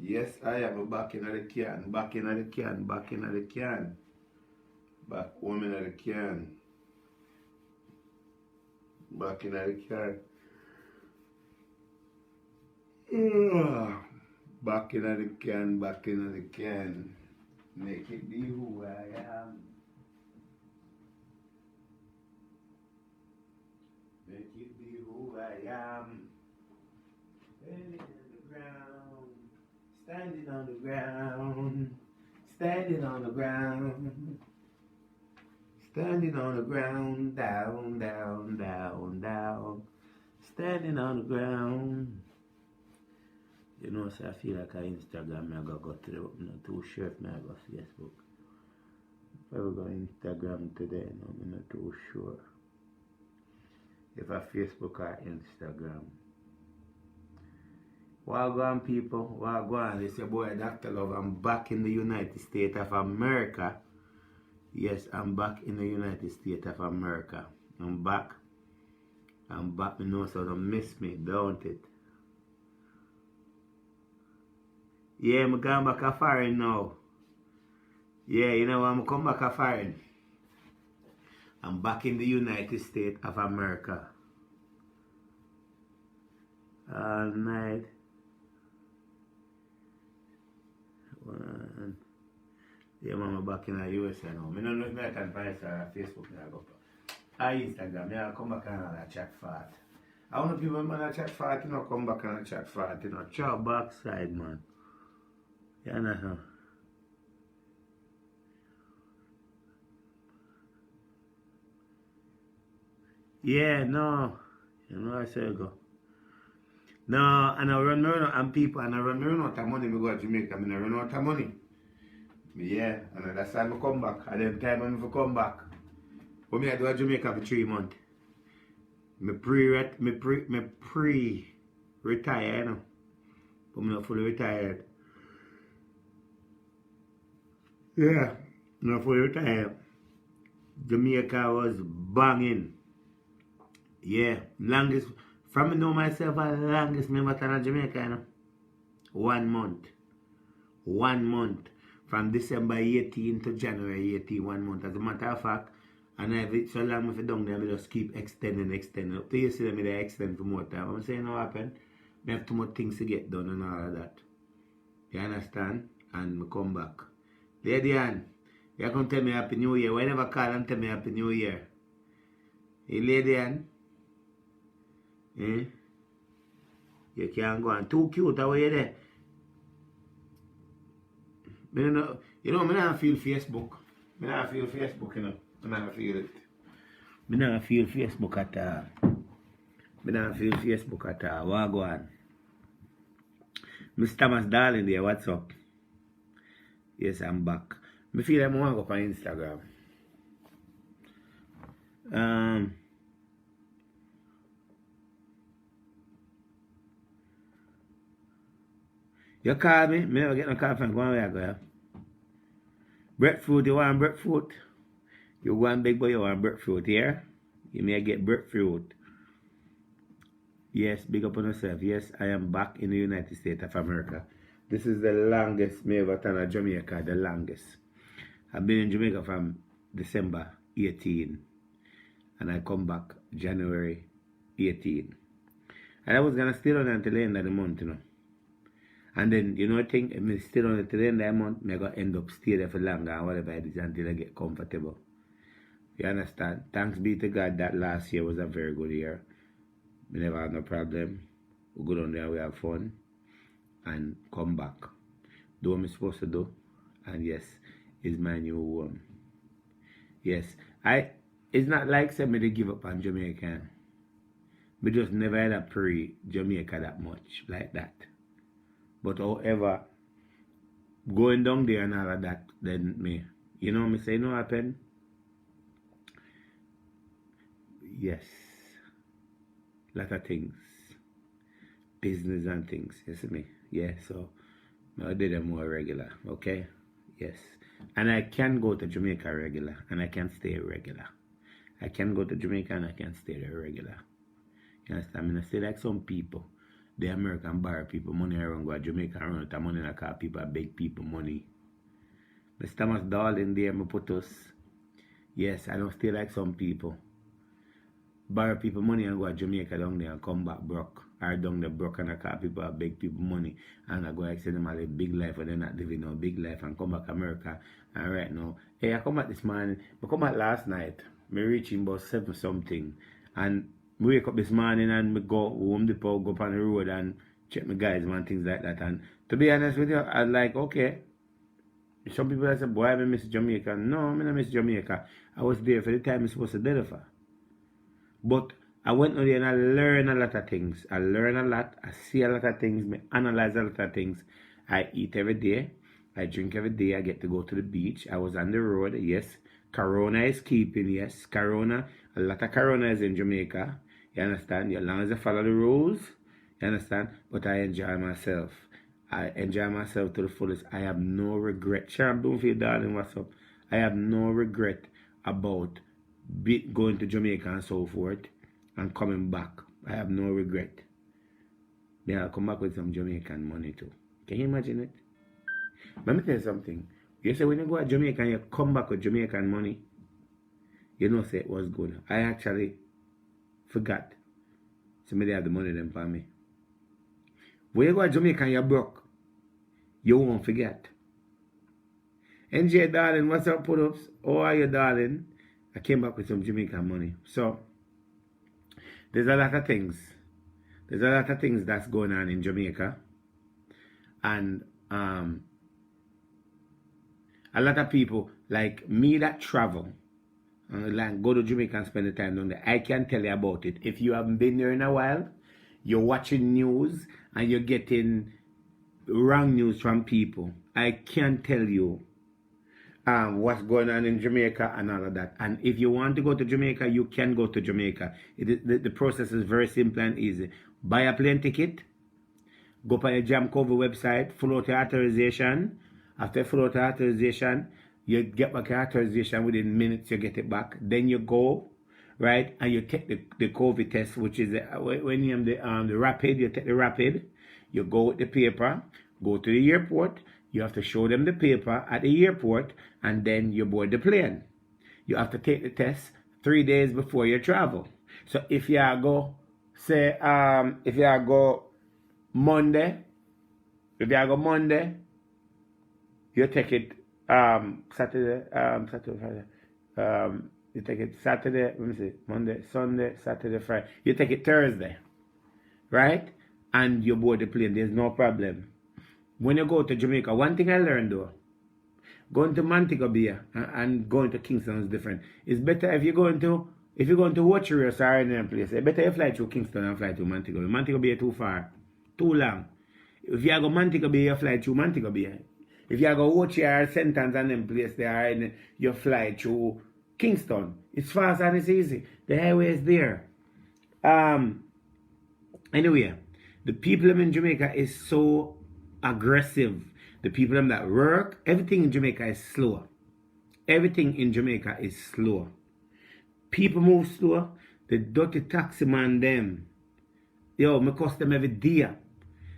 Yes, I am back in the can, back in the can, back in the can, back home in the can, back in the can. Ugh. Back in the can, back in the can. Make it be who I am. Make it be who I am. Standing on the ground, standing on the ground, standing on the ground. Standing on the ground, down, down, down, down. Standing on the ground. You know, so I feel like on Instagram, I go through. I'm not too sure if I go Facebook. If I will go Instagram today, no, I'm not too sure. If I Facebook or Instagram. Wagwan people, wagwan. It's your boy Dr. Love. I'm back in the United States of America. Yes, I'm back in the United States of America. I'm back. You know, so don't miss me, don't it? Yeah, I'm going back a foreign now. Yeah, you know, I'm come back a foreign. I'm back in the United States of America. All night. One. Yeah, I'm back in the USA now. I don't know if I can find Facebook now. Instagram, yeah, come back and chat fat. I want people man chat fat, you know, come back and chat fat, you know. Chat backside, man. You know. Yeah, no. You know I say go. No, and I run and people and I run out of money, I go to Jamaica, I run out of money. Yeah, and that's why I come back. At them time when I come back. But I do a Jamaica for 3 months. Me pre-retire, you know. But I'm not fully retired. Yeah, I'm not fully retired. Jamaica was banging. Yeah, longest, from me know myself, longest me ever in Jamaica, you know. 1 month. 1 month. From December 18 to January 18, 1 month. As a matter of fact, and I've so long if I don't I just keep extending. Up to you see me they extend for more time. I'm saying what happened? I have too much things to get done and all of that. You understand? And I come back. Lady Ann, you're gonna tell me Happy New Year. Why never call and tell me Happy New Year? Hey Lady Ann? Eh? You can't go on. Too cute how you there. You know, I don't feel Facebook. I don't feel Facebook, you know. I don't feel it. I don't feel Facebook at all. I don't feel Facebook at all. What go on? Mr. Thomas Darling there, what's up? Yes, I'm back. I feel like I want to go on Instagram. You call me? I never get no call from one way I go, yeah? Breadfruit, you want breadfruit? You want big boy, you want breadfruit, yeah? You may get breadfruit. Yes, big up on yourself. Yes, I am back in the United States of America. This is the longest me ever done in Jamaica, the longest. I've been in Jamaica from December 18 and I come back January 18. And I was gonna stay on until the end of the month, you know. And then, you know, I think if I stay on until the end of the month, I'm gonna end up stay there for longer and whatever it is until I get comfortable. You understand? Thanks be to God that last year was a very good year. We never had no problem. We go down there, we have fun, and come back. Do what I'm supposed to do, and yes, it's my new home. Yes, it's not like saying me to give up on Jamaica. We just never had a pre-Jamaica that much, like that. But however, going down there and all of that, then me, you know me say, you know what happened? Yes. Lot of things. Business and things. You see me? Yeah, so I did them more regular. Okay? Yes. And I can go to Jamaica regular and I can stay regular. I can go to Jamaica and I can stay there regular. You understand? I mean, I say like some people. The American borrow people money around, go to Jamaica and run out of money and call people beg people money. Mr. Thomas Darling there, me put us. Yes, I don't stay like some people. Borrow people money and go to Jamaica down there and come back broke. Or down there broke and I call people beg people money. And I go like say them a live big life, but they're not living no big life, and come back America. And right now, hey, I come back this morning. I come back last night. Me reaching about 7 something. And me wake up this morning and me go home depot, go up on the road and check my guys and things like that. And to be honest with you, I like, okay. Some people that say, boy, I miss Jamaica. No, I don't miss Jamaica. I was there for the time I'm supposed to deliver. But I went there and I learned a lot of things. I learn a lot. I see a lot of things. I analyze a lot of things. I eat every day. I drink every day. I get to go to the beach. I was on the road, yes. Corona is keeping, yes. Corona, a lot of Corona is in Jamaica. You understand? As long as I follow the rules, you understand? But I enjoy myself. I enjoy myself to the fullest. I have no regret. Sharon Bloomfield, darling, what's up? I have no regret about going to Jamaica and so forth and coming back. I have no regret. Then I'll come back with some Jamaican money too. Can you imagine it? Let me tell you something. You say when you go to Jamaica and you come back with Jamaican money, you know say it was good. I actually forgot. Somebody have the money then for me. When you go to Jamaica and you're broke, you won't forget. NJ, darling, what's up, put-ups? How are you, darling? I came back with some Jamaican money. So, there's a lot of things. There's a lot of things that's going on in Jamaica. And a lot of people, like me that travel, like go to Jamaica and spend the time down there, I can tell you about it. If you haven't been there in a while, you're watching news and you're getting wrong news from people. I can tell you what's going on in Jamaica and all of that. And if you want to go to Jamaica, you can go to Jamaica. The process is very simple and easy. Buy a plane ticket, go on your Jamcover website, fill out your authorization. After you fill out your authorization, you get back your authorization within minutes, you get it back. Then you go, right, and you take the COVID test, which is when you have the rapid, you take the rapid, you go with the paper, go to the airport, you have to show them the paper at the airport, and then you board the plane. You have to take the test 3 days before you travel. So if you go, say, if you go Monday, you take it Saturday, Friday. You take it Saturday, let me see, Monday, Sunday, Saturday, Friday. You take it Thursday, right? And you board the plane. There's no problem. When you go to Jamaica, one thing I learned though, going to Montego Bay and going to Kingston is different. It's better if you're going to Watchery or any other place. It's better you fly through Kingston and fly to Montego Bay. Montego Bay is too far, too long. If you go Montego Bay, you fly through Montego Bay. If you go Watchery or Sentence and them place there, you fly through Kingston. It's fast and it's easy. The highway is there. Anyway, the people in Jamaica is so aggressive. The people that work, everything in Jamaica is slow. Everything in Jamaica is slow. People move slow. The dirty taxi man them. Yo, me cost them every day.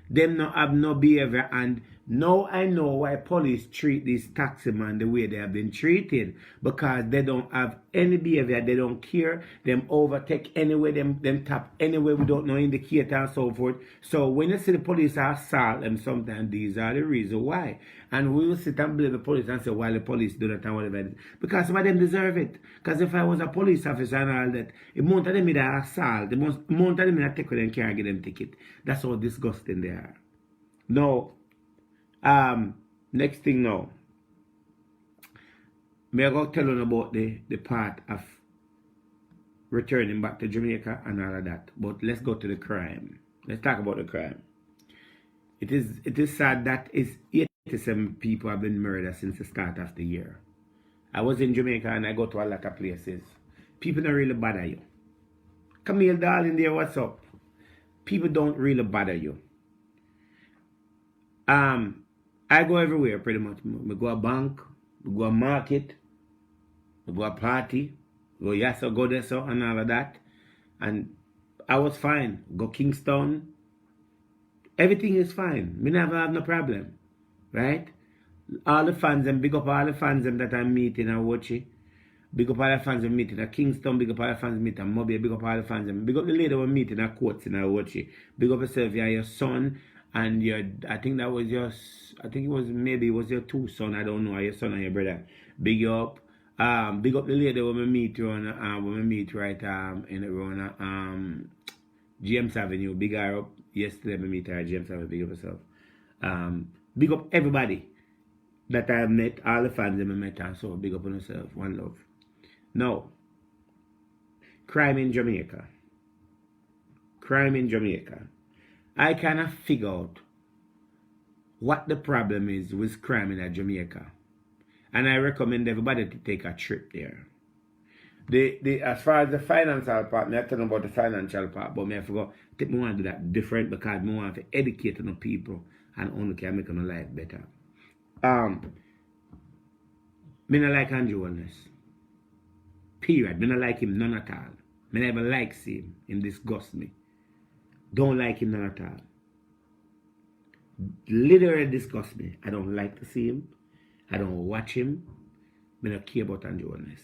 Them not have no behavior, and now I know why police treat these taxi men the way they have been treated, because they don't have any behavior, they don't care, them overtake anyway, them tap anyway without no indicator and so forth. So when you see the police assault them, sometimes these are the reasons why. And we will sit and blame the police and say, why the police do that and whatever. Because some of them deserve it. Because if I was a police officer and all that, the amount of them in assault, the amount of them in take with them can't get them ticket. That's how disgusting they are. Now, next thing now, may I go tell you about the part of returning back to Jamaica and all of that. But let's go to the crime. Let's talk about the crime. It is sad that 87 people have been murdered since the start of the year. I was in Jamaica and I go to a lot of places. People don't really bother you. Camille, darling, there, what's up? People don't really bother you. I go everywhere pretty much. I go a bank, I go a market, I go a party, go yes or go there so and all of that. And I was fine. Go Kingston, Everything is fine. Me never have no problem. Right? All the fans them, big up all the fans them that I'm meeting and watching. Big up all the fans I'm meeting at Kingston, big up all the fans I'm meeting at Mobile, big up all the fans them. Big up the lady we're meeting at Courts and watching. Big up yourself, yeah, your son and your, I think that was your, I think it was, maybe it was your two son, I don't know, your son and your brother. Big up. Big up the lady when we meet you on, when we meet right in around James Avenue. Big her up. Yesterday we meet her at James Avenue. Big up yourself. Big up everybody that I met, all the fans that I met, and so big up on yourself. One love. Now, crime in Jamaica. Crime in Jamaica. I cannot figure out what the problem is with crime in Jamaica. And I recommend everybody to take a trip there. As far as the financial part, I tell them about the financial part, but I forgot. I think I want to do that different because I want to educate the people and only can make them life better. Me not like Andrew Wellness. Period. Me not like him none at all. Me never like him. Him disgust me. Don't like him none at all. Literally disgust me. I don't like to see him. I don't watch him. Me don't care about Andrew Wellness.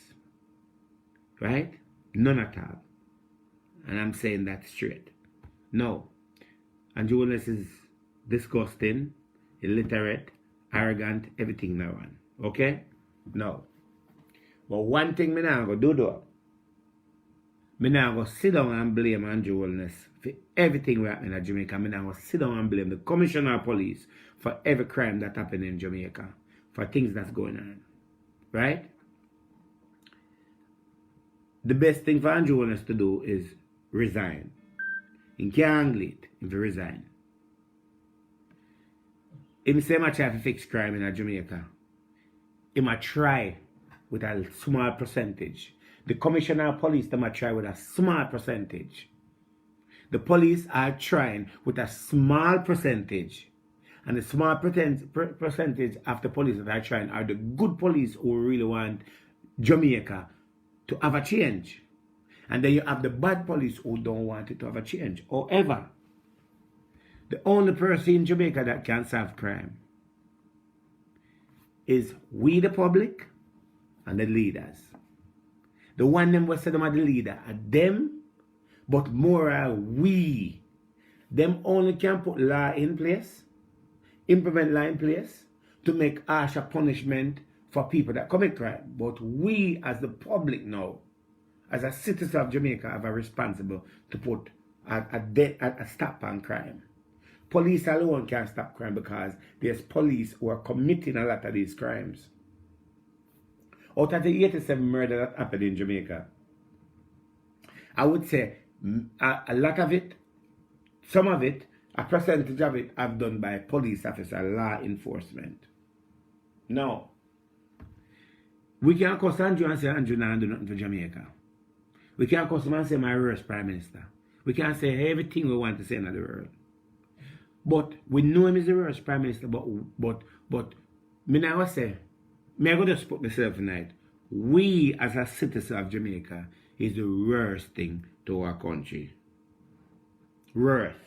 Right? None at all. And I'm saying that straight. No. Andrew Wellness is disgusting, illiterate, arrogant, everything now on. Okay? No. But one thing me now go do though. Me now go sit down and blame Andrew Wellness for everything that happened in Jamaica. Me now go sit down and blame the commissioner of police for every crime that happened in Jamaica. For things that's going on. Right? The best thing for Andrew Wellness to do is resign. He can't handle it if he resign. If he say I try to fix crime in Jamaica, he might try with a small percentage. The commissioner of police, they might try with a small percentage. The police are trying with a small percentage. And the small percentage of the police that are trying are the good police who really want Jamaica to have a change. And then you have the bad police who don't want it to have a change. However, the only person in Jamaica that can solve crime is we the public and the leaders. The one them will say them are the leader are them, but more are we. Them only can put law in place, implement law in place to make harsher punishment for people that commit crime. But we as the public now, as a citizen of Jamaica, have a responsible to put a stop on crime. Police alone can't stop crime because there's police who are committing a lot of these crimes. Out of the 87 murders that happened in Jamaica, I would say a lot of it, some of it, a percentage of it have done by police officers, law enforcement. No. We can't call Andrew and say Andrew not do nothing for Jamaica. We can't call someone and say my worst prime minister. We can't say everything we want to say in the world. But we know him is the worst prime minister, but me now say, me I go just put myself tonight. We as a citizen of Jamaica is the worst thing to our country. Worst.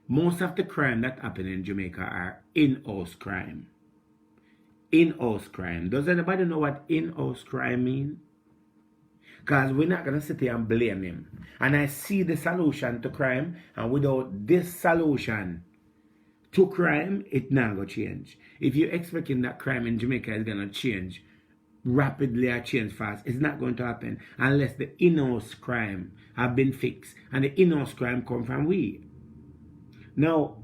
Most of the crime that happen in Jamaica are in-house crime. In-house crime. Does anybody know what in-house crime mean? Because we're not going to sit here and blame him. And I see the solution to crime, and without this solution to crime, it not going to change. If you're expecting that crime in Jamaica is going to change rapidly or change fast, it's not going to happen unless the in-house crime have been fixed. And the in-house crime come from we. Now,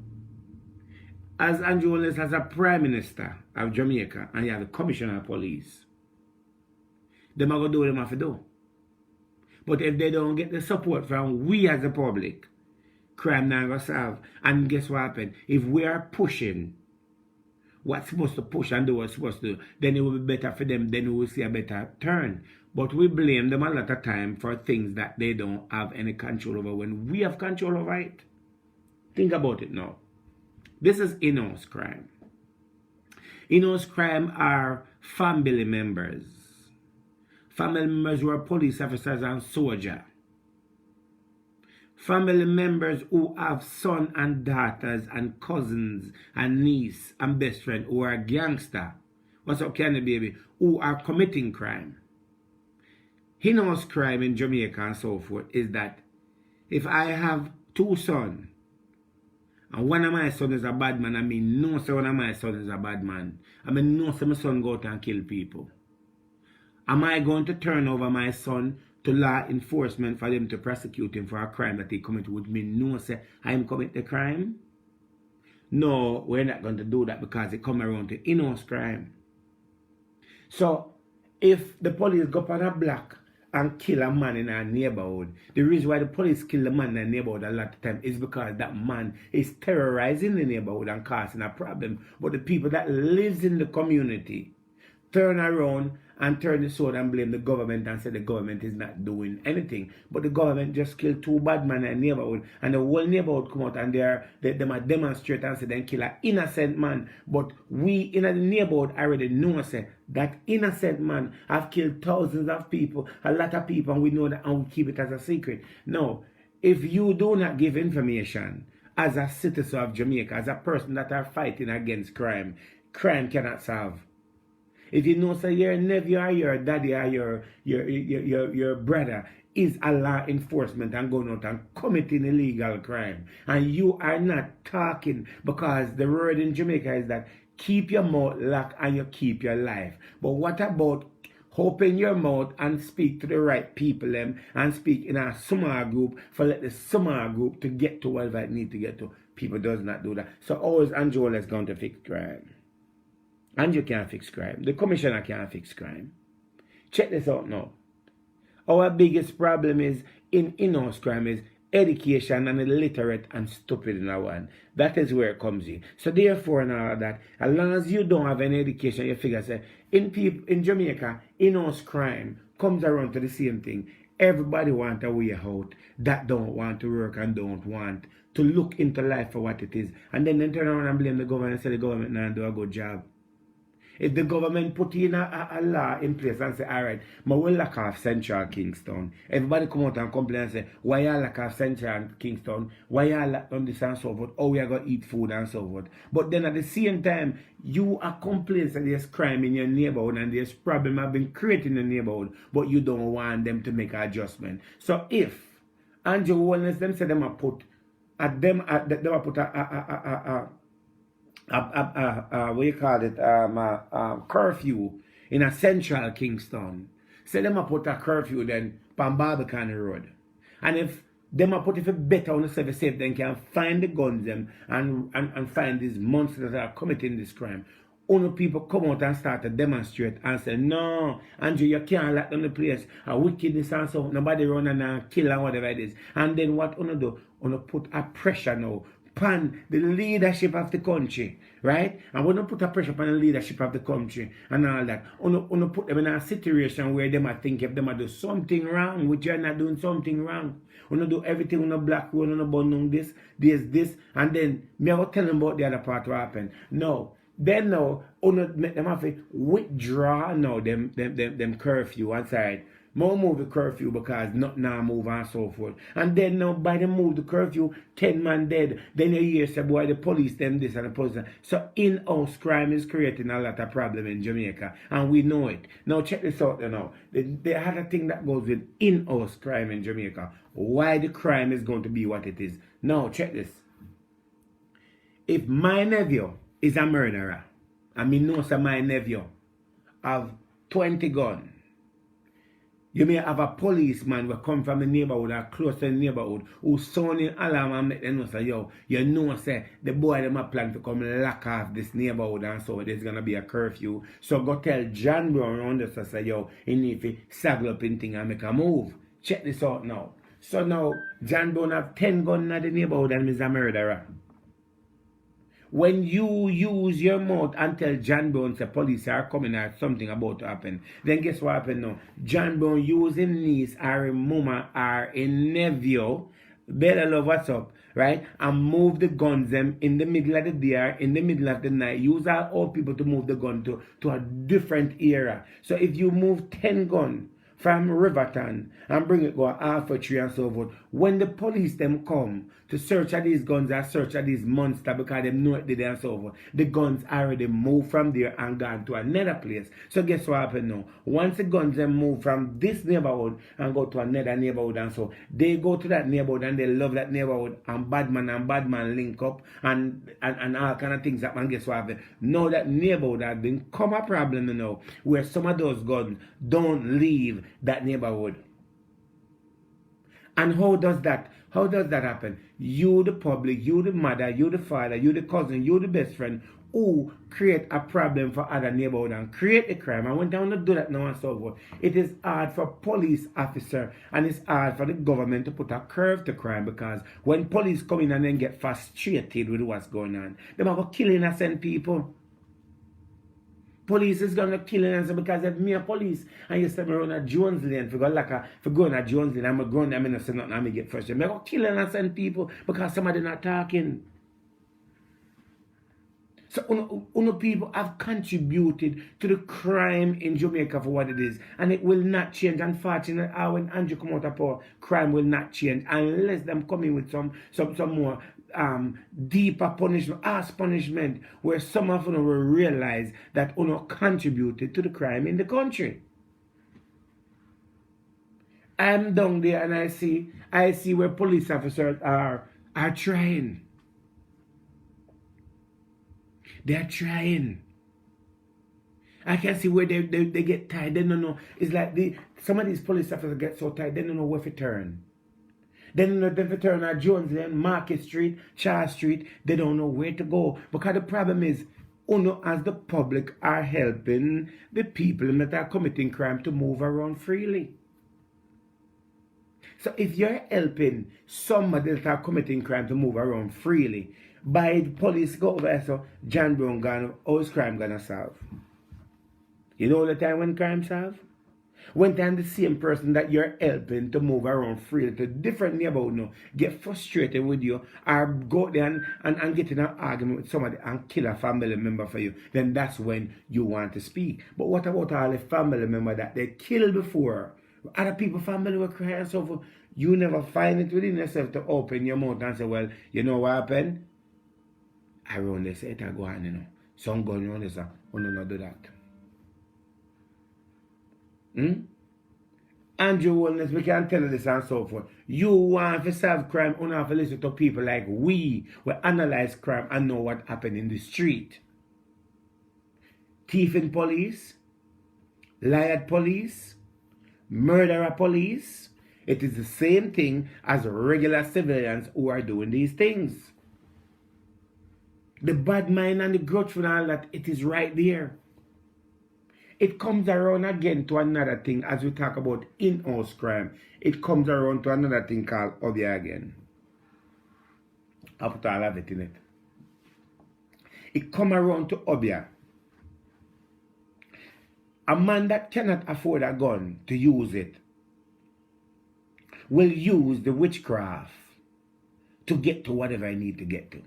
as Andrew Wellness as a Prime Minister of Jamaica, and you have the Commissioner of Police, them are going to do what they have to do. But if they don't get the support from we as the public, crime not going to solve. And guess what happened? If we are pushing what's supposed to push and do what's supposed to do, then it will be better for them, then we will see a better turn. But we blame them a lot of time for things that they don't have any control over when we have control over it. Think about it now. This is in-house crime. In-house crime are family members. Family members who are police officers and soldiers. family members who have sons and daughters and cousins and niece and best friend who are gangster, what's up, Candy Baby, who are committing crime. Heinous crime in Jamaica and so forth is that if I have two sons, and one of my sons is a bad man, I mean, no, say one of my sons is a bad man. I mean, no, say my son go out and kill people. Am I going to turn over my son to law enforcement for them to prosecute him for a crime that he committed with me? No, say I am commit the crime? No, we're not going to do that because it come around to heinous crime. So, if the police go up on a block and kill a man in our neighborhood, the reason why the police kill the man in the neighborhood a lot of time is because that man is terrorizing the neighborhood and causing a problem. But the people that lives in the community turn around and turn the sword and blame the government and say the government is not doing anything. But the government just killed two bad men in the neighborhood, and the whole neighborhood come out and they might demonstrate and say they kill an innocent man. But we in the neighborhood already know say that innocent man have killed thousands of people, a lot of people, and we know that and we keep it as a secret. No, if you do not give information as a citizen of Jamaica, as a person that are fighting against crime, crime cannot solve. If you know, say your nephew or your daddy or your brother is a law enforcement and going out and committing illegal crime, and you are not talking, because the word in Jamaica is that keep your mouth locked and you keep your life. But what about open your mouth and speak to the right people and speak in a small group for let the small group to get to whatever it need to get to? People does not do that. So always Angela is going to fix crime. And you can't fix crime. The commissioner can't fix crime. Check this out now. Our biggest problem is in house crime is education and illiterate and stupid in our one. That is where it comes in. So therefore and all that, as long as you don't have any education, you figure say in Jamaica, in house crime comes around to the same thing. Everybody want a way out that don't want to work and don't want to look into life for what it is. And then they turn around and blame the government and say the government not do a good job. If the government put in a law in place and say, all right, but we lack off Central Kingston. Everybody come out and complain and say, why you lack off Central Kingston? Why you lack on this and so forth? Oh, we are going to eat food and so forth. But then at the same time, you are complaining that there's crime in your neighborhood and there's problem have been created in the neighborhood, but you don't want them to make an adjustment. So if Andrew Wellness, them say them a put what you call it, curfew in a Central Kingston. Say them a put a curfew then on Barbican Road. And if them a put it better on the service safe, then can find the guns them and find these monsters that are committing this crime. Only people come out and start to demonstrate and say, no, Andrew, you can't lock down the place. A wickedness and so nobody run and kill and whatever it is. And then what you do? You put a pressure now upon the leadership of the country, right? And we don't put a pressure upon the leadership of the country and all that. We put them in a situation where they might think if they might do something wrong, which you're not doing something wrong. We do everything on a black road, on a bundle, this, and then me I will tell them about the other part what happened. No. Then now, make them have to withdraw now them curfew outside. More move the curfew because not now move and so forth. And then now by the move the curfew, 10 man dead. Then you hear say boy the police them this and the police that. So in-house crime is creating a lot of problem in Jamaica. And we know it. Now check this out now. The other thing that goes with in-house crime in Jamaica. Why the crime is going to be what it is. Now check this. If my nephew is a murderer, and me know say my nephew have 20 guns, you may have a policeman who come from the neighborhood or close to the neighborhood who sound in alarm and make them know say, yo, you know say the boy them a plan to come lock off this neighborhood and so there's gonna be a curfew. So go tell John Brown around this and say, yo, he need to saddle up in thing and make a move. Check this out now. So now John Brown have 10 guns in the neighborhood and he's a murderer. When you use your mouth and tell John Brown the police are coming or something about to happen, then guess what happened now? John Brown using niece or a mama or a nephew, better love what's up, right? And move the guns them in the middle of the day or in the middle of the night. Use all people to move the gun to a different era. So if you move 10 guns from Riverton and bring it go Alpha Tree and so forth. When the police them come to search at these guns and search at these monsters because they know it did and so forth, the guns already moved from there and gone to another place. So guess what happened now? Once the guns them move from this neighborhood and go to another neighborhood and so, they go to that neighborhood and they love that neighborhood and bad man link up and all kind of things happen. And guess what happened? Now that neighborhood has become a problem now where some of those guns don't leave that neighborhood. And how does that happen? You the public, you the mother, you the father, you the cousin, you the best friend who create a problem for other neighborhood and create a crime. And when they want to do that now and so forth, it is hard for police officer and it's hard for the government to put a curve to crime, because when police come in and then get frustrated with what's going on, they are going to kill innocent people. Police is gonna kill innocent because if me a police and you send me around a Jones Lane for going to Jones Lane, I'm going there, I'm not saying nothing, I'm gonna get frustrated. I'm gonna kill innocent people because somebody not talking. So uno people have contributed to the crime in Jamaica for what it is, and it will not change. Unfortunately, when Andrew come out of power, crime will not change unless them come in with some more deeper punishment, harsh punishment, where some of them will realize that uno contributed to the crime in the country. I'm down there and I see where police officers are trying. They're trying. I can see where they get tired. They don't know. It's like some of these police officers get so tired, they don't know where to turn. They don't know if they turn at Jones Lane, Market Street, Charles Street. They don't know where to go. Because the problem is, uno as the public are helping the people that are committing crime to move around freely. So if you're helping somebody that are committing crime to move around freely, by the police go over there, so John Brown gone, how is crime gonna solve? You know the time when crime solve? When time the same person that you're helping to move around freely to different neighborhood now get frustrated with you or go there and get in an argument with somebody and kill a family member for you, then that's when you want to speak. But what about all the family members that they killed before? Other people, family were crying and so forth. You never find it within yourself to open your mouth and say, well, you know what happened? Around this, it go on, you know. Some going on this, we don't do that. Andrew Wellness, we can tell you this and so forth. You want to solve crime, you have to listen to people like we analyze crime and know what happened in the street. Thieving police, liar police, murderer police. It is the same thing as regular civilians who are doing these things. The bad mind and the grudge and all that, it is right there. It comes around again to another thing as we talk about in-house crime. It comes around to another thing called obia again. I put all of it in it. It comes around to obia. A man that cannot afford a gun to use it will use the witchcraft to get to whatever I need to get to.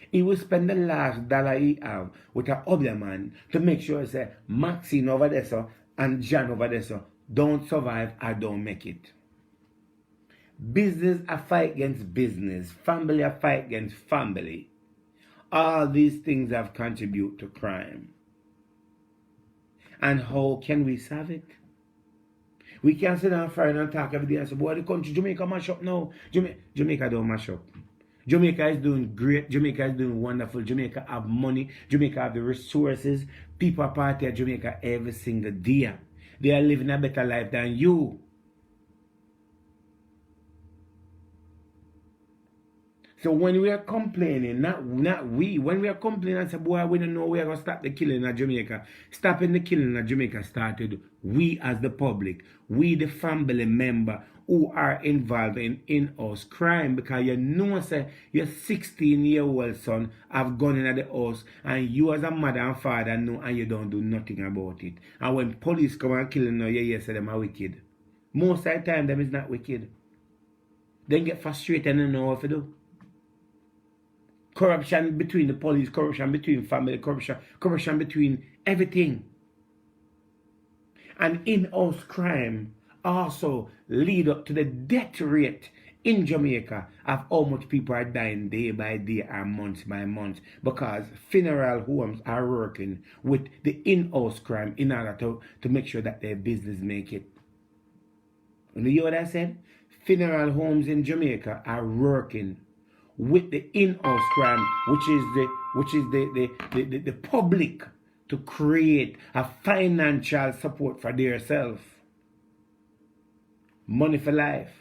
He will spend the last dollar he have with an other man to make sure he say Maxine over there so, and John over there so, don't survive or don't make it. Business a fight against business. Family a fight against family. All these things have contributed to crime. And how can we solve it? We can't sit down Friday and talk every day and say, boy, the country, Jamaica mash up now. Jamaica don't mash up. Jamaica is doing great. Jamaica is doing wonderful. Jamaica have money. Jamaica have the resources. People are party at Jamaica every single day. They are living a better life than you. So when we are complaining, when we are complaining and say, boy, we don't know we are going to stop the killing in Jamaica. Stopping the killing in Jamaica started we as the public, we the family member who are involved in in-house crime, because you know say your 16-year-old son have gone in the house and you as a mother and father know and you don't do nothing about it. And when police come and kill them, you say them are wicked. Most of the time them is not wicked. They get frustrated and don't know what to do. Corruption between the police, corruption between family, corruption between everything. And in-house crime also lead up to the death rate in Jamaica of how much people are dying day by day and month by month, because funeral homes are working with the in-house crime in order to make sure that their business make it. You hear what I said? Funeral homes in Jamaica are working with the in-house crime, which is the public, to create a financial support for themselves. Money for life.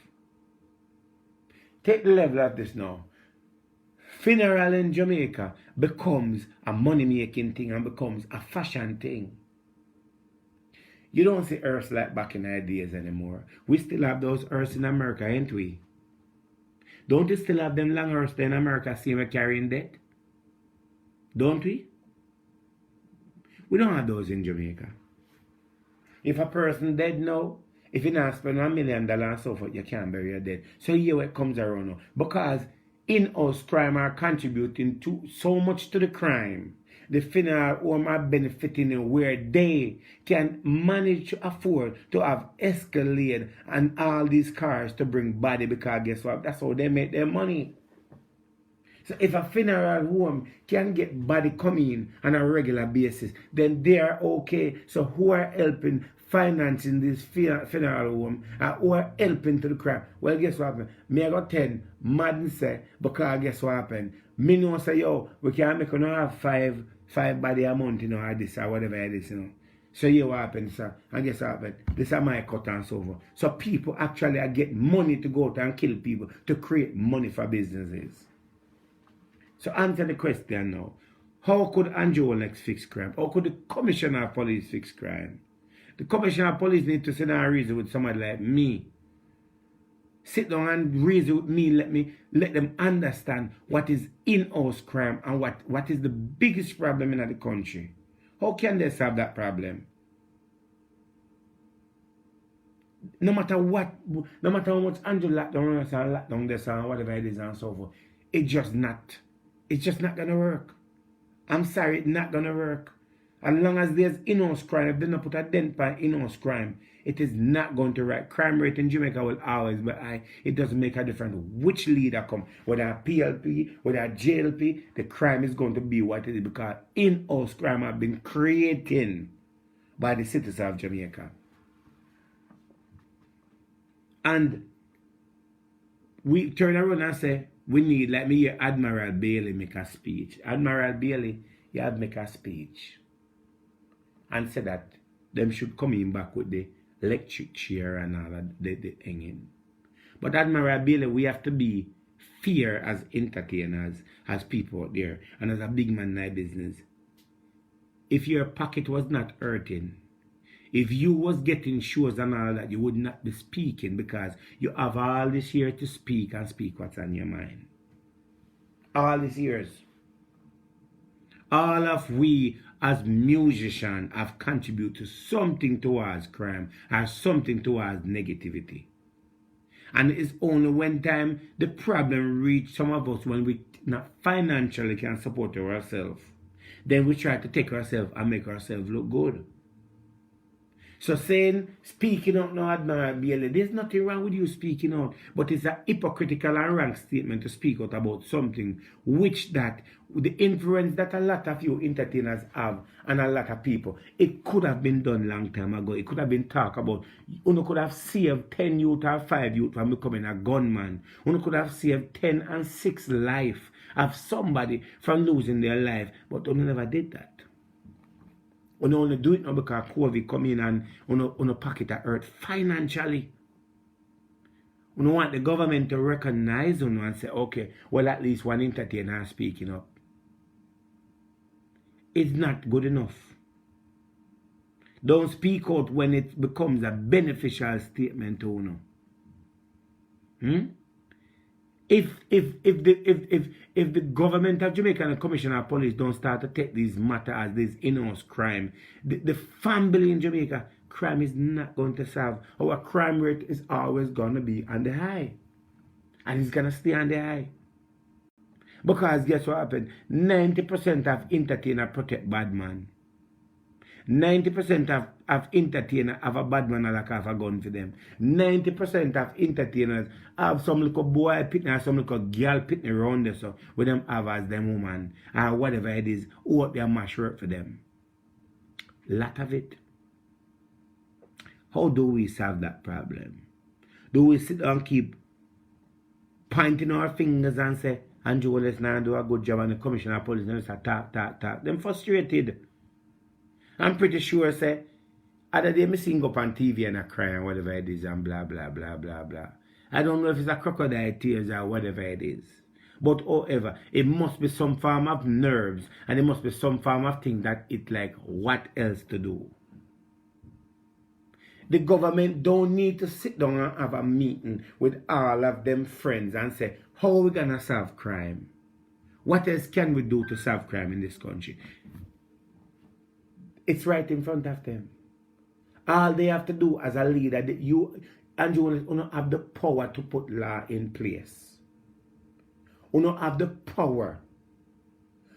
Take the level of this now. Funeral in Jamaica becomes a money-making thing and becomes a fashion thing. You don't see hearse like back in the days anymore. We still have those hearse in America, ain't we? Don't you still have them long hearse in America seen we carrying debt? Don't we? We don't have those in Jamaica. If a person dead now, if you not spend $1 million and so forth, you can't bury your dead. So here it comes around now. Because in-house crime are contributing to so much to the crime. The funeral home are benefiting where they can manage to afford to have Escalade and all these cars to bring body, because guess what? That's how they make their money. So if a funeral home can get body coming on a regular basis, then they are okay. So who are helping financing this funeral home and who are helping to the crime? Well, guess what happened? Me I got 10 mad say, because guess what happened? Me know say, yo, we can't make no have five body a month, you know, or this or whatever it is, you know. So here what happened, sir? And guess what happened? This is my cut and so forth. So people actually are getting money to go out and kill people to create money for businesses. So answer the question now. How could Andrew Olex fix crime? How could the Commissioner of Police fix crime? The Commissioner of Police need to sit down and reason with somebody like me. Sit down and reason with me, let them understand what is in-house crime and what is the biggest problem in the country. How can they solve that problem? No matter how much Andrew lockdown this and whatever it is and so forth, it's just not gonna work. I'm sorry, it's not gonna work. As long as there's in-house crime, if they don't put a dent by in-house crime, it is not going to work. Crime rate in Jamaica will always be high. It doesn't make a difference which leader come, whether a PLP, whether a JLP, the crime is going to be what it is, because in-house crime have been created by the citizens of Jamaica. And we turn around and say, we need, let me hear Admiral Bailey make a speech. Admiral Bailey, you have make a speech and say that them should come in back with the electric chair and all of the hanging. But Admiral Bailey, we have to be fair as entertainers, as people out there, and as a big man in my business. If your pocket was not hurting, if you was getting shows and all that, you would not be speaking, because you have all this year to speak and speak what's on your mind. All these years. All of we as musicians have contributed to something towards crime or something towards negativity. And it's only when time the problem reach some of us when we not financially can support ourselves, then we try to take ourselves and make ourselves look good. So saying, speaking out now, Admiral Bailey, there's nothing wrong with you speaking out, but it's a hypocritical and wrong statement to speak out about something which that, the influence that a lot of you entertainers have and a lot of people, it could have been done long time ago. It could have been talked about. You could have saved 10 youth or 5 youth from becoming a gunman. You could have saved 10 and 6 life of somebody from losing their life, but you never did that. We don't only do it now because COVID come in and on a pocket of earth financially. We don't want the government to recognize them and say, okay, well, at least one entertainer is speaking up. It's not good enough. Don't speak out when it becomes a beneficial statement to you. If the government of Jamaica and the Commissioner of Police don't start to take these matters as this in-house crime, the family in Jamaica, crime is not going to solve. Our crime rate is always going to be on the high. And it's going to stay on the high. Because guess what happened? 90% of entertainers protect bad man. 90% of entertainers have a bad man like have a gun for them. 90% of entertainers have some little boy pitting or some little girl pitting around there so with them have as them woman or whatever it is, who up their mash work for them. Lot of it. How do we solve that problem? Do we sit down and keep pointing our fingers and say, Andrew Wallace now do a good job and the commissioner of police and just talk. Them frustrated. I'm pretty sure say, other day me sing up on TV and I cry and whatever it is and blah blah blah blah blah. I don't know if it's a crocodile tears or whatever it is. But however, it must be some form of nerves and it must be some form of thing that it like what else to do. The government don't need to sit down and have a meeting with all of them friends and say, how are we going to solve crime? What else can we do to solve crime in this country? It's right in front of them. All they have to do as a leader, you don't have the power to put law in place. You don't have the power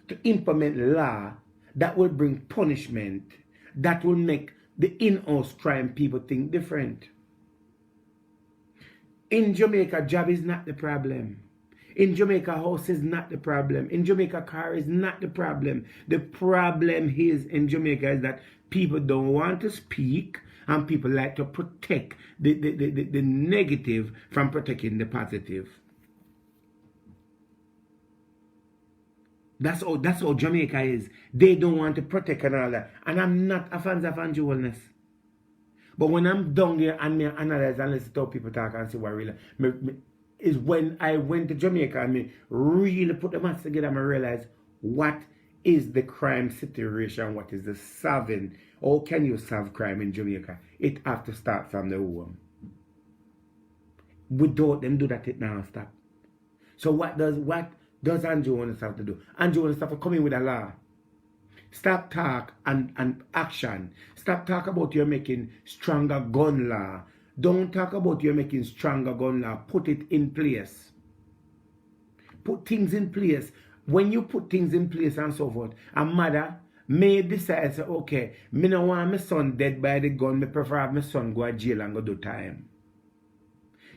to implement law that will bring punishment, that will make the in-house crime people think different. In Jamaica, job is not the problem. In Jamaica, house is not the problem. In Jamaica, car is not the problem. The problem is in Jamaica is that people don't want to speak and people like to protect the negative from protecting the positive. That's how Jamaica is. They don't want to protect and all that. And I'm not a fan of Angelness. But when I'm down there and me analyze and listen to how people talk and see what really is when I went to Jamaica and me really put the maths together and I realize what is the crime situation, what is the solving. How can you solve crime in Jamaica? It has to start from the home. Without them do that, it now stop. So what does Andrew Wallace have to do? Andrew Wallace have to come in with a law. Stop talk and action. Stop talk about you're making stronger gun law. Don't talk about you're making stronger gun law. Put it in place. Put things in place. When you put things in place and so forth, a mother may decide, say, okay, me no want my son dead by the gun. Me prefer have my son go to jail and go do time.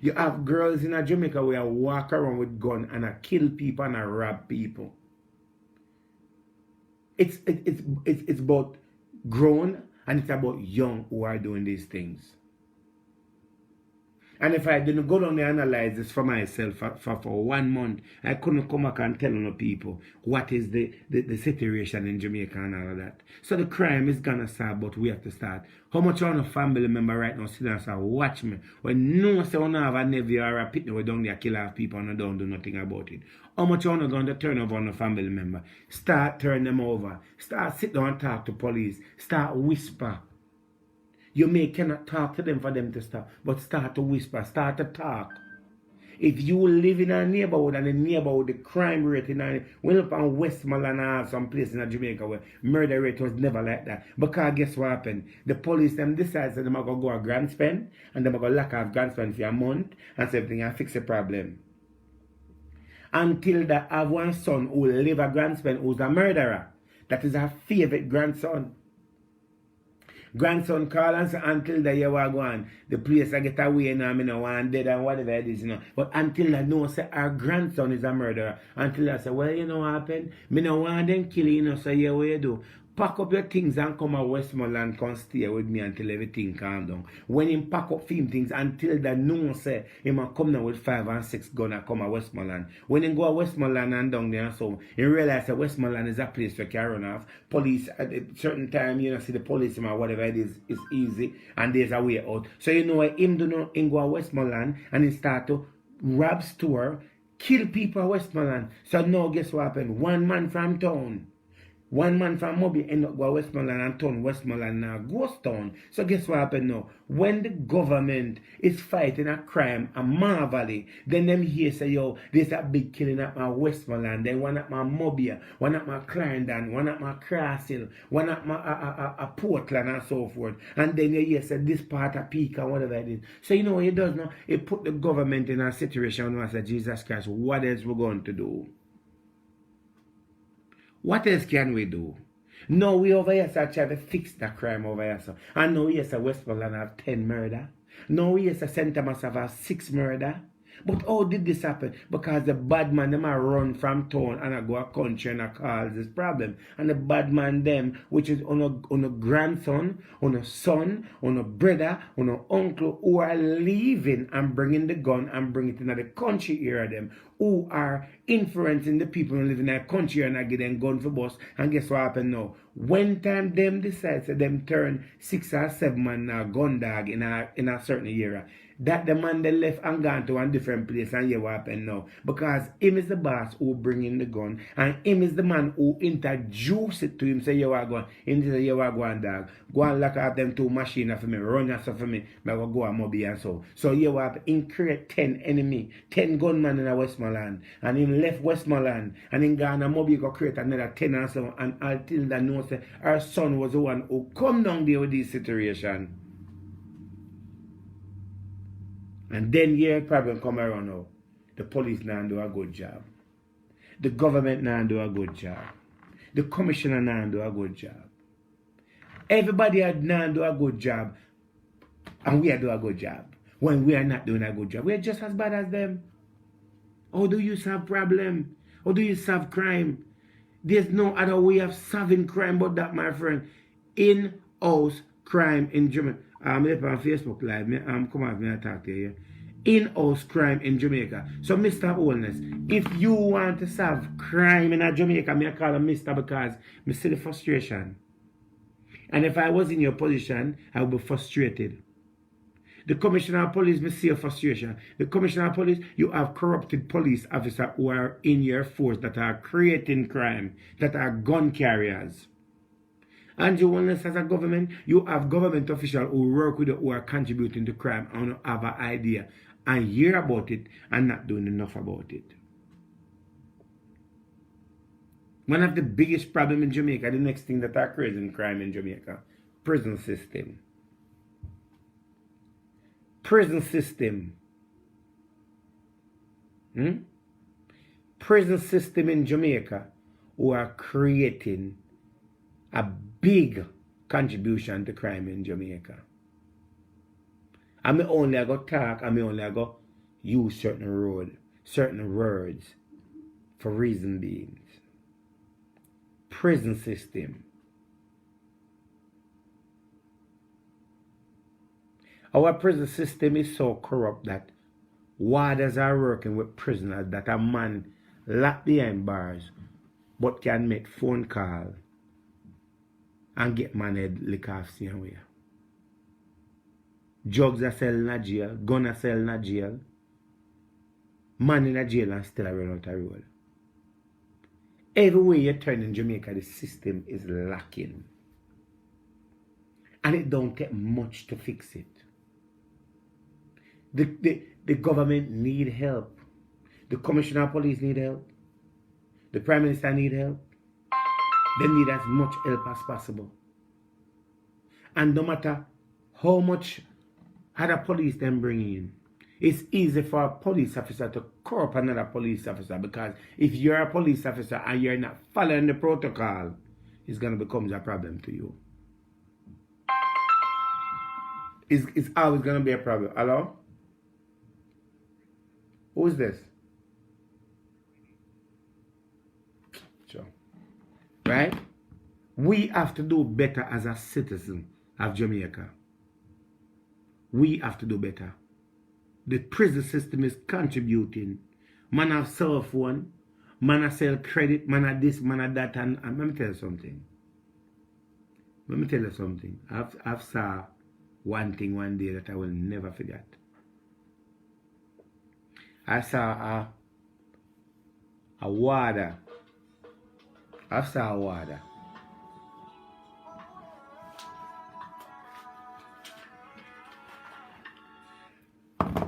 You have girls in Jamaica where walk around with gun and kill people and rob people. It's about grown and it's about young who are doing these things. And if I didn't go down and analyze this for myself for 1 month, I couldn't come back and tell no people what is the situation in Jamaica and all of that. So the crime is gonna start, but we have to start. How much on a family member right now sit down and say, watch me. When no say one have a nephew or a pitney we down there kill off people and don't do nothing about it. How much on going to turn over on a family member? Start turn them over. Start sit down and talk to police. Start whisper. You cannot talk to them for them to stop, but start to whisper, start to talk. If you live in a neighborhood and the neighborhood, the crime rate in went up on Westmoreland and have some place in Jamaica where murder rate was never like that. Because guess what happened? The police them decides that they're going to go a grand spend and they're going to lock off grand spend for a month and say everything and fix the problem. Until they have one son who will live a grand spend who's a murderer. That is her favorite grandson. Grandson call and say until the year go on, the place I get away now, I no want dead and whatever it is, But until I know say our grandson is a murderer, until I say, well, you know what happened? Me no want them kill you, so yeah, what you do? Pack up your things and come to Westmoreland, come stay with me until everything calm down. When him pack up him things until they know say him a come now with 5 and 6 gun and come to Westmoreland. When him go to Westmoreland and down there and so he realize that Westmoreland is a place where can run off. Police at a certain time, see the police or whatever it is easy and there's a way out. So you know him do not him go to Westmoreland and he start to rob store, kill people at Westmoreland. So now guess what happened? One man from town. One man from Moby end up going Westmoreland and turn Westmoreland now ghost town. So guess what happened now? When the government is fighting a crime, a Marvally, then them here say, yo, there's a big killing at my Westmoreland, then one at my Moby, one at my Clarendon, one at my Crosshill, one at my Portland and so forth. And then you hear say this part of Peak and whatever it is. So you know what it does now? It put the government in a situation where I say, Jesus Christ, what else we going to do? What else can we do? No, we over here so try to fix the crime over here. So. And no, yes, Westmoreland have 10 murder. No, yes, St. Thomas have 6 murder. But how did this happen? Because the bad man them a run from town and I go a country and I cause this problem. And the bad man them, which is on a grandson, on a son, on a brother, on a uncle, who are leaving and bringing the gun and bring it into the country area them, who are influencing the people who live in that country and I get them gun for boss. And guess what happened now? When time them decide to them turn 6 or 7 man now gun dog in a certain area, that the man they left and gone to a different place and what happened now. Because him is the boss who bring in the gun and him is the man who introduce it to him, say you are going, him say you are going dog. Go and lock up them 2 machines for me, run your stuff for me, I go and mobile and so. So you have him create 10 enemy, 10 gunmen in Westmoreland and him left Westmoreland and him gone and mobile go create another 10 and so and until they know say our son was the one who come down there with this situation. And then here problem come around now. The police now do a good job. The government now do a good job. The commissioner now do a good job. Everybody now do a good job. And we are doing a good job. When we are not doing a good job, we are just as bad as them. How do you solve problem? How do you solve crime? There's no other way of solving crime but that, my friend. In-house crime in Jamaica. I'm up on Facebook Live. Come on, I talk to you. In-house crime in Jamaica. So, Mr. Holness, if you want to solve crime in Jamaica, I call him Mr. because I see the frustration. And if I was in your position, I would be frustrated. The commissioner of police, I see your frustration. The commissioner of police, you have corrupted police officers who are in your force that are creating crime, that are gun carriers. And you want as a government, you have government officials who work with you who are contributing to crime and have an idea and hear about it and not doing enough about it. One of the biggest problems in Jamaica, the next thing that are creating crime in Jamaica, prison system. Prison system. Prison system in Jamaica who are creating a big contribution to crime in Jamaica. And me only I go talk and me only I go use certain words for reason beings. Prison system. Our prison system is so corrupt that warders are working with prisoners that a man locked behind bars but can make phone call and get man head lick off same way. Drugs are selling in a jail, gun are selling in a jail, man in a jail and still run out of road. Everywhere you turn in Jamaica, the system is lacking. And it don't take much to fix it. The government need help. The commissioner of police need help. The prime minister need help. They need as much help as possible. And no matter how much other police them bring in, it's easy for a police officer to corrupt another police officer because if you're a police officer and you're not following the protocol, it's going to become a problem to you. It's always going to be a problem. Hello? Who's this? Sure. Right? We have to do better as a citizen of Jamaica. We have to do better. The prison system is contributing. Man have cell phone, man have sell credit, man have this, man have that, and let me tell you something. I've saw one thing one day that I will never forget. I saw a warder. I saw a warder.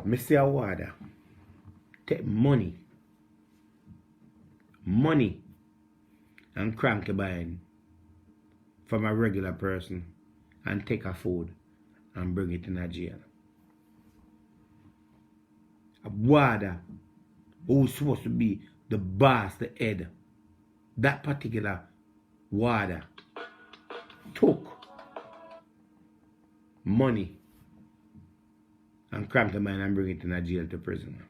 Me see a warder take money and crank it behind from a regular person and take a food and bring it in a jail. A warder who's supposed to be the boss, the head, that particular warder took money and cramp the man and bring it in a jail to prison.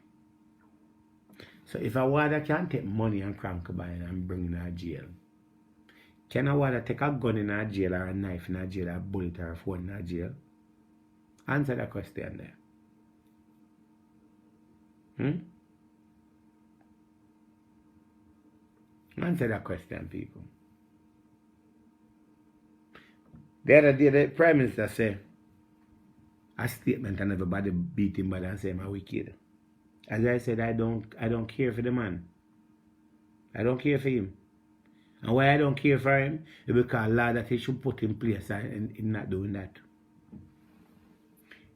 So if a warder can take money and crank a man and bring in a jail, can a warder take a gun in a jail or a knife in a jail or a bullet or a phone in a jail? Answer the question there. Answer that question, people. The other day, the Prime Minister said a statement and everybody beat him by and say I'm wicked. As I said, I don't care for the man. I don't care for him. And why I don't care for him is because law that he should put in place and not doing that.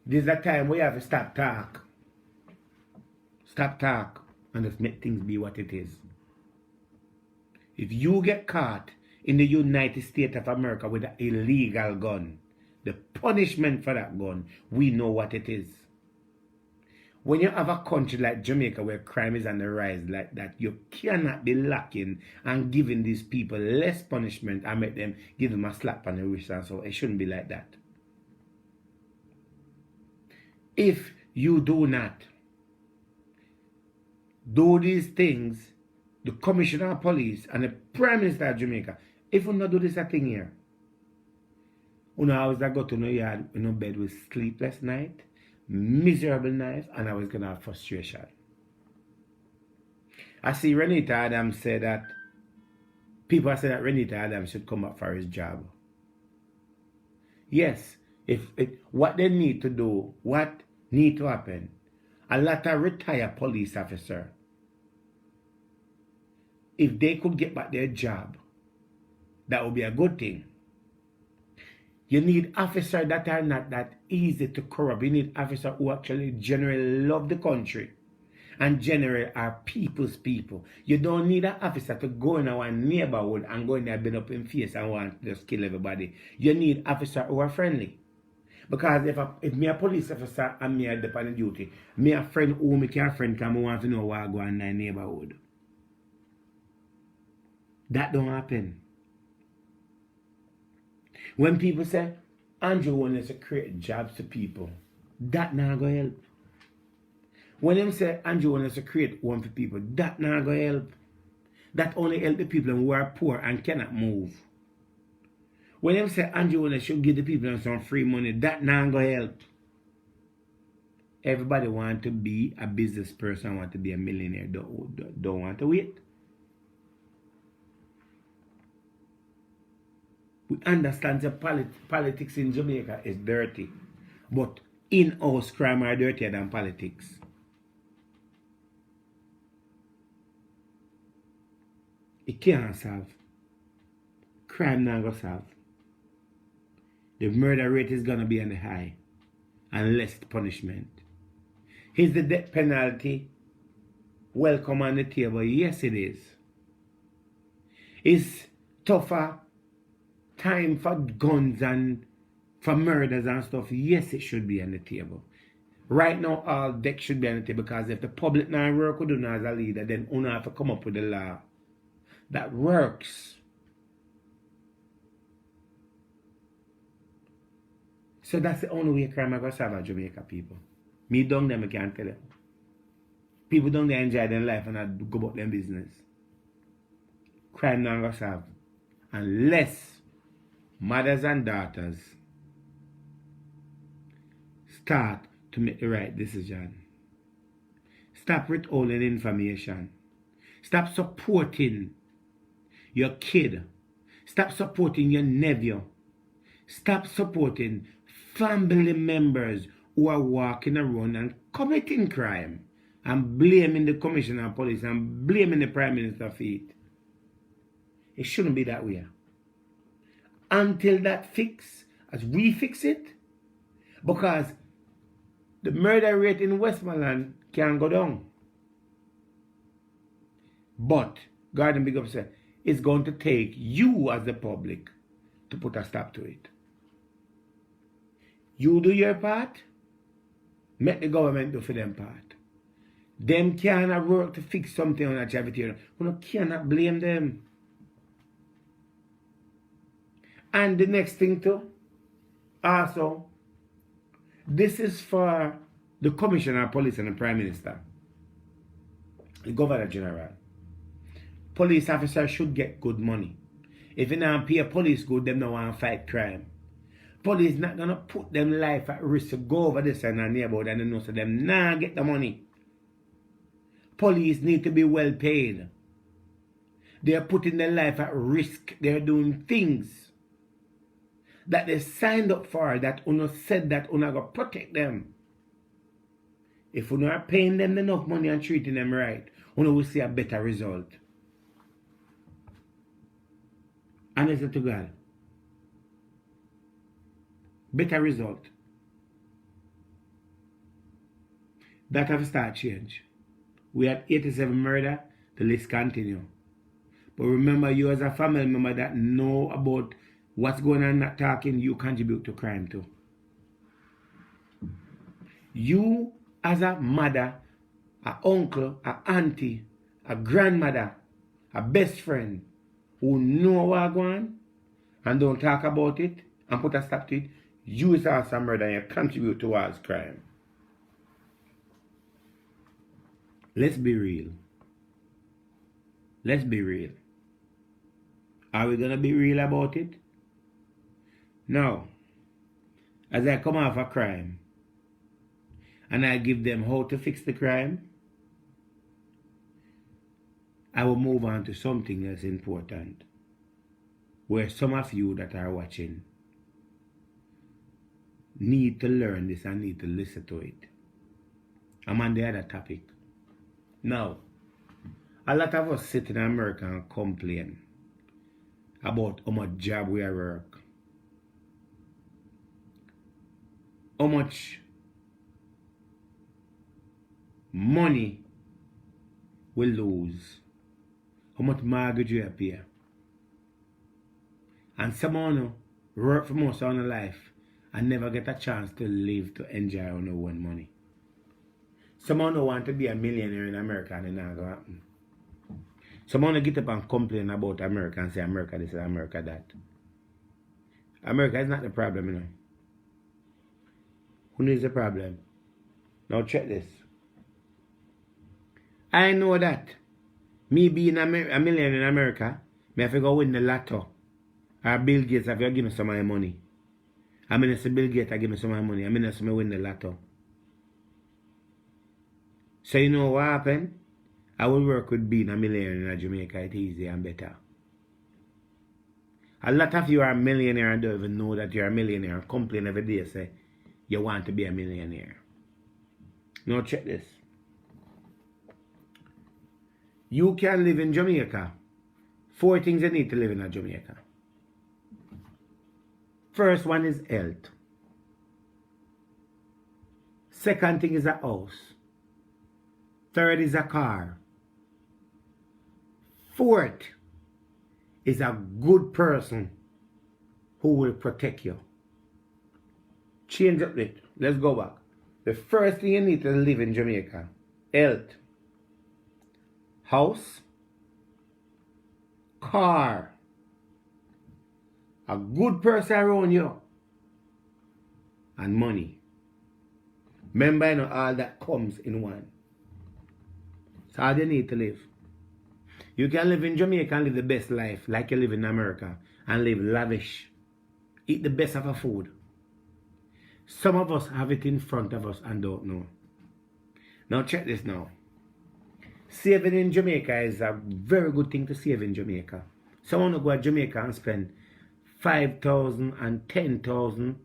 This is a time where you have to stop talk. Stop talk and just make things be what it is. If you get caught in the United States of America with an illegal gun, the punishment for that gun, we know what it is. When you have a country like Jamaica where crime is on the rise like that, you cannot be lacking and giving these people less punishment and make them give them a slap on the wrist and so. It shouldn't be like that. If you do not do these things, the Commissioner of Police and the Prime Minister of Jamaica, if you not do this thing here, you know, I was go to the yard in bed with sleepless night, miserable night, and I was going to have frustration. I see Renita Adams say that people say that Renita Adams should come up for his job. Yes, what they need to do, what need to happen, a lot of retired police officers, if they could get back their job, that would be a good thing. You need officers that are not that easy to corrupt. You need officers who actually generally love the country and generally are people's people. You don't need an officer to go in our neighborhood and go in there, bend up in face and want to just kill everybody. You need officers who are friendly. Because if me a police officer and me a dependent duty, me a friend who me can friend can want to know what I go in my neighborhood. That don't happen. When people say, Andrew wants to create jobs to people, that not going to help. When them say, Andrew wants to create one for people, that not going to help. That only help the people who are poor and cannot move. When them say, Andrew wants to give the people some free money, that not going to help. Everybody want to be a business person, want to be a millionaire, don't want to wait. We understand the politics in Jamaica is dirty, but in-house crime are dirtier than politics. It can't solve. Crime not gonna solve. The murder rate is gonna be on the high and less punishment. Is the death penalty welcome on the table? Yes, it is. Is tougher time for guns and for murders and stuff? Yes, it should be on the table. Right now, all decks should be on the table because if the public now work with you as a leader, then you have to come up with a law that works. So that's the only way crime is going to solve Jamaica, people. Me down there, I can't tell you. People down there enjoy their life and not go about their business. Crime not going to solve unless mothers and daughters start to make the right decision. Stop withholding information. Stop supporting your kid. Stop supporting your nephew. Stop supporting family members who are walking around and committing crime and blaming the Commissioner of Police and blaming the Prime Minister for it. It shouldn't be that way. Until that fix, as we fix it, because the murder rate in Westmoreland can go down. But, Garden Big Up said, it's going to take you as the public to put a stop to it. You do your part, make the government do for them part. Them cannot work to fix something on a charity. You cannot blame them. And the next thing too, also, this is for the Commissioner of Police and the Prime Minister, the Governor General. Police officers should get good money. If you don't pay police good, them don't want to fight crime. Police not gonna put them life at risk to go over this and a neighborhood and they know so them nah get the money. Police need to be well paid. They are putting their life at risk. They are doing things that they signed up for, that Uno said that Uno gonna protect them. If Uno are paying them enough money and treating them right, Uno will see a better result. Honestly to God. Better result. That have start change. We had 87 murder, the list continue. But remember, you as a family member that know about what's going on, not talking, you contribute to crime too. You as a mother, a uncle, a auntie, a grandmother, a best friend who know what's going on and don't talk about it and put a stop to it, you is also murder and you contribute towards crime. Let's be real. Let's be real. Are we going to be real about it? No. As I come off a crime and I give them how to fix the crime, I will move on to something that's important, where some of you that are watching need to learn this and need to listen to it. I'm on the other topic. Now, a lot of us sit in America and complain about how much job we work, how much money we lose, how much mortgage we pay. And someone work for most of their life and never get a chance to live, to enjoy on their own money. Someone who want to be a millionaire in America and it's not going to happen. Someone get up and complain about America and say America this and America that. America is not the problem, you know. Who is the problem? Now check this. I know that me being a millionaire in America, me have to go win the lotto. Or Bill Gates have to give me some of my money. I mean, it's Bill Gates give me some of my money. I mean, it's me win the lotto. So you know what happened? I will work with being a millionaire in Jamaica. It's easy and better. A lot of you are a millionaire and don't even know that you're a millionaire and complain every day say you want to be a millionaire. Now check this. You can live in Jamaica. 4 things you need to live in Jamaica. First one is health. Second thing is a house. Third is a car. Fourth is a good person who will protect you. Change up it. Let's go back. The first thing you need to live in Jamaica, health, house, car, a good person around you, and money. Remember, you know, all that comes in one. It's all you need to live. You can live in Jamaica and live the best life like you live in America and live lavish. Eat the best of our food. Some of us have it in front of us and don't know. Now check this now. Saving in Jamaica is a very good thing to save in Jamaica. Someone will go to Jamaica and spend 5,000 and 10,000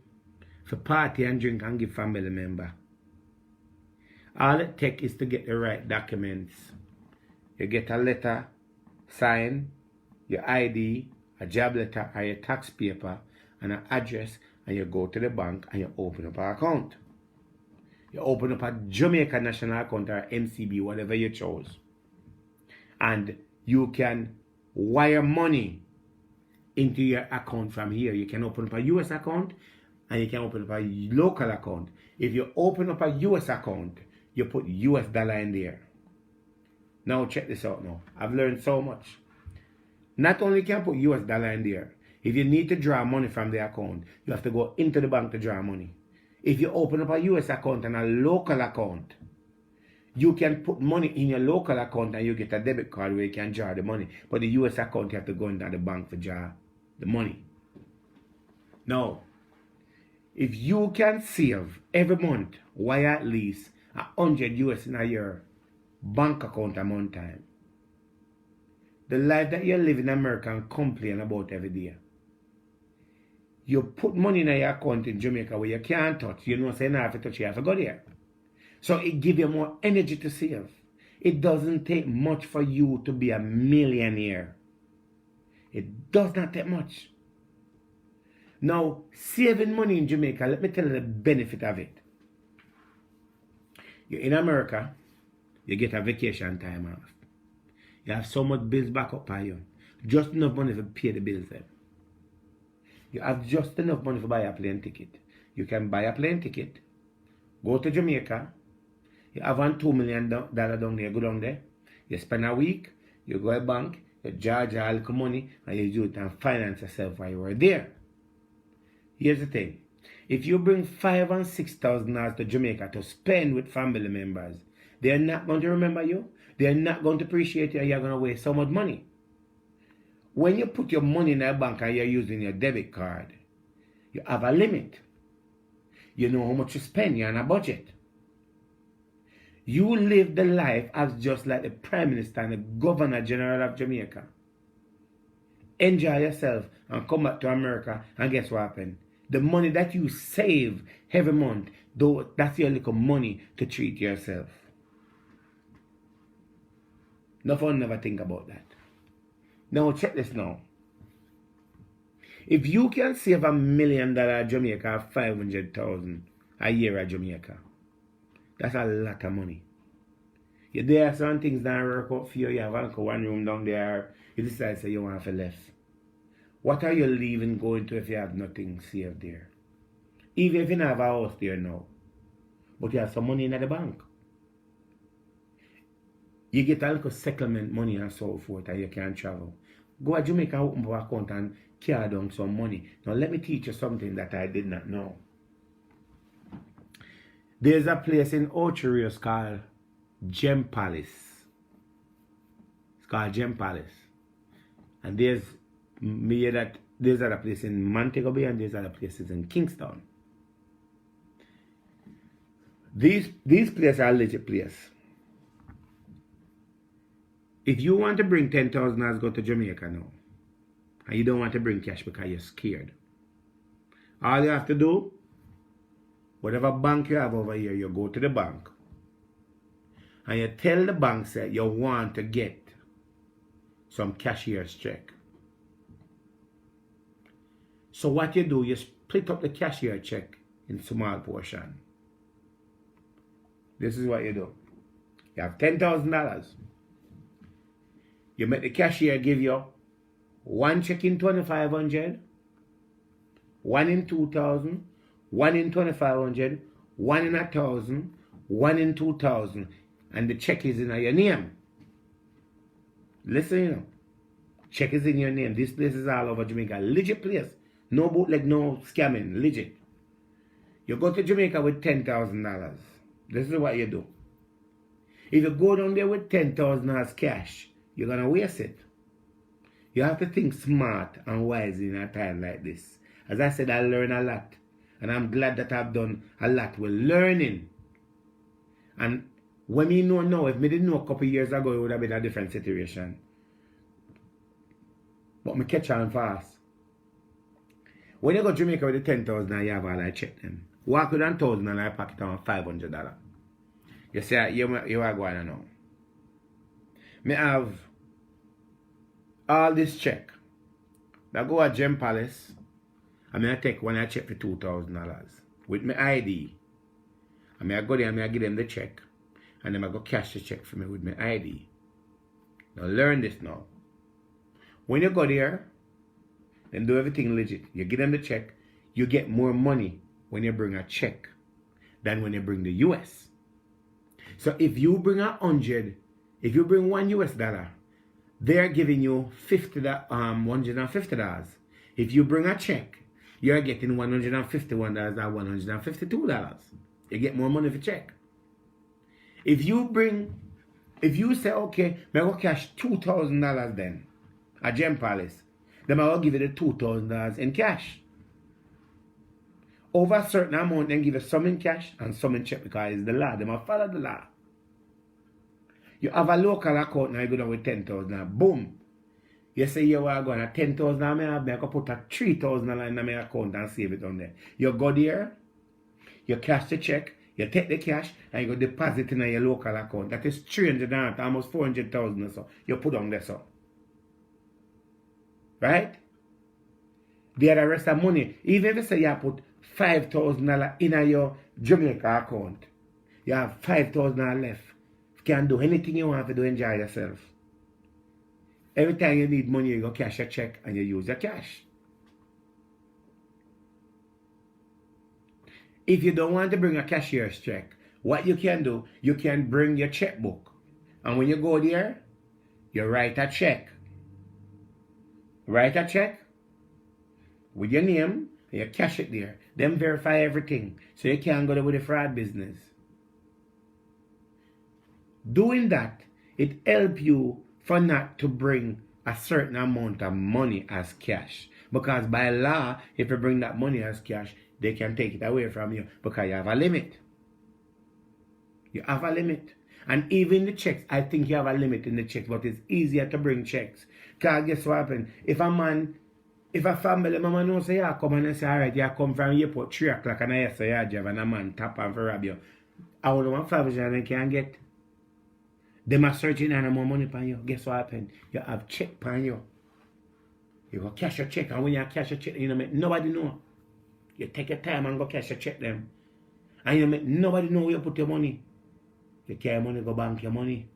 for party and drink and give family member. All it takes is to get the right documents. You get a letter, sign, your ID, a job letter, or your tax paper, and an address, and you go to the bank and you open up an account. You open up a Jamaica National account or MCB, whatever you chose. And you can wire money into your account from here. You can open up a US account and you can open up a local account. If you open up a US account, you put US dollar in there. Now check this out now. I've learned so much. Not only can you put US dollar in there, If you need to draw money from the account, you have to go into the bank to draw money. If you open up a US account and a local account, you can put money in your local account and you get a debit card where you can draw the money. But the US account, you have to go into the bank to draw the money. Now, if you can save every month, why at least $100 in a year, bank account amount time, the life that you live in America and complain about every day. You put money in your account in Jamaica where you can't touch. You know, say, you have to touch, you have to go there. So it gives you more energy to save. It doesn't take much for you to be a millionaire. It does not take much. Now, saving money in Jamaica, let me tell you the benefit of it. You're in America, you get a vacation time off. You have so much bills back up on you. Just enough money to pay the bills then. You have just enough money to buy a plane ticket. You can buy a plane ticket, go to Jamaica, you have $2 million down there, go down there, you spend a week, you go to a bank, you charge a little money, and you do it and finance yourself while you were there. Here's the thing. If you bring $5,000 and $6,000 to Jamaica to spend with family members, they're not going to remember you. They're not going to appreciate you, and you're going to waste so much money. When you put your money in a bank and you're using your debit card, you have a limit. You know how much you spend. You're on a budget. You live the life as just like the Prime Minister and the Governor General of Jamaica. Enjoy yourself and come back to America, and guess what happened? The money that you save every month, though, that's your little money to treat yourself. No one never think about that. Now check this now. If you can save $1 million at Jamaica, 500,000 a year at Jamaica, that's a lot of money. There are some things that work out for you. You have one room down there. You decide to say you want for less. What are you leaving going to if you have nothing saved there? Even if you don't have a house there now, but you have some money in the bank. You get a little settlement money and so forth, and you can travel. Go to Jamaica, open up an account and carry down some money. Now let me teach you something that I did not know. There's a place in Ocho Rios called Gem Palace. It's called Gem Palace. And there's other places in Montego Bay and there's other places in Kingston. These places are legit places. If you want to bring $10,000 go to Jamaica now, and you don't want to bring cash because you're scared, all you have to do, whatever bank you have over here, you go to the bank and you tell the bank that you want to get some cashier's check. So what you do, you split up the cashier check in small portion. This is what you do. You have $10,000. You make the cashier give you one check in 2,500, one in 2,000, one in 2,500, one in 1,000, one in 2,000, and the check is in your name. Listen, you know, check is in your name. This place is all over Jamaica. Legit place. No bootleg, no scamming. Legit. You go to Jamaica with $10,000. This is what you do. If you go down there with $10,000 cash, you're going to waste it. You have to think smart and wise in a time like this. As I said, I learn a lot. And I'm glad that I've done a lot with learning. And when me know now, if me didn't know a couple of years ago, it would have been a different situation. But me catch on fast. When you go to Jamaica with the $10,000, you have all I check them. Walk with $1,000 and I pocket on $500. You say, you are going now. Me have all this check. I go at Gem Palace. And I take one I check for $2,000 with my ID. And I go there and I give them the check. And then I go cash the check for me with my ID. Now learn this now. When you go there, then do everything legit. You give them the check. You get more money when you bring a check than when you bring the US. So if you bring $100, if you bring $1 US, they're giving you $150. If you bring a check, you're getting $151 or $152. You get more money for check. If you say, okay, I go cash $2,000 then at Gem Palace, then I will give you the $2,000 in cash. Over a certain amount, then give you some in cash and some in check because it's the law. They must follow the law. You have a local account now, you go down with 10,000. Boom. You say you are going to 10,000, I can put a $3,000 in my account and save it on there. You go there, you cash the check, you take the cash, and you go deposit in your local account. That is 300, almost 400,000 or so. You put on there so. Right? The rest of money, even if you say you put $5,000 in your Jamaica account, you have $5,000 left. You can do anything you want to do, enjoy yourself. Every time you need money, you go cash a check and you use your cash. If you don't want to bring a cashier's check, what you can do, you can bring your checkbook. And when you go there, you write a check. Write a check with your name, and you cash it there. Then verify everything. So you can't go there with a fraud business. Doing that, it helps you for not to bring a certain amount of money as cash. Because by law, if you bring that money as cash, they can take it away from you because you have a limit. You have a limit. And even the checks, I think you have a limit in the checks, but it's easier to bring checks. Because guess what happens? If a family mama knows say, yeah, come and say, all right, you come from airport 3 o'clock and I say, yeah, drive and a man tap and for rob you. I don't know what family can get. They must searching and more money for you. Guess what happened? You have check for you. You go cash your check, and when you cash your check, you know, make nobody know. You take your time and go cash your check them. And you make nobody know where you put your money. You carry money, go bank your money.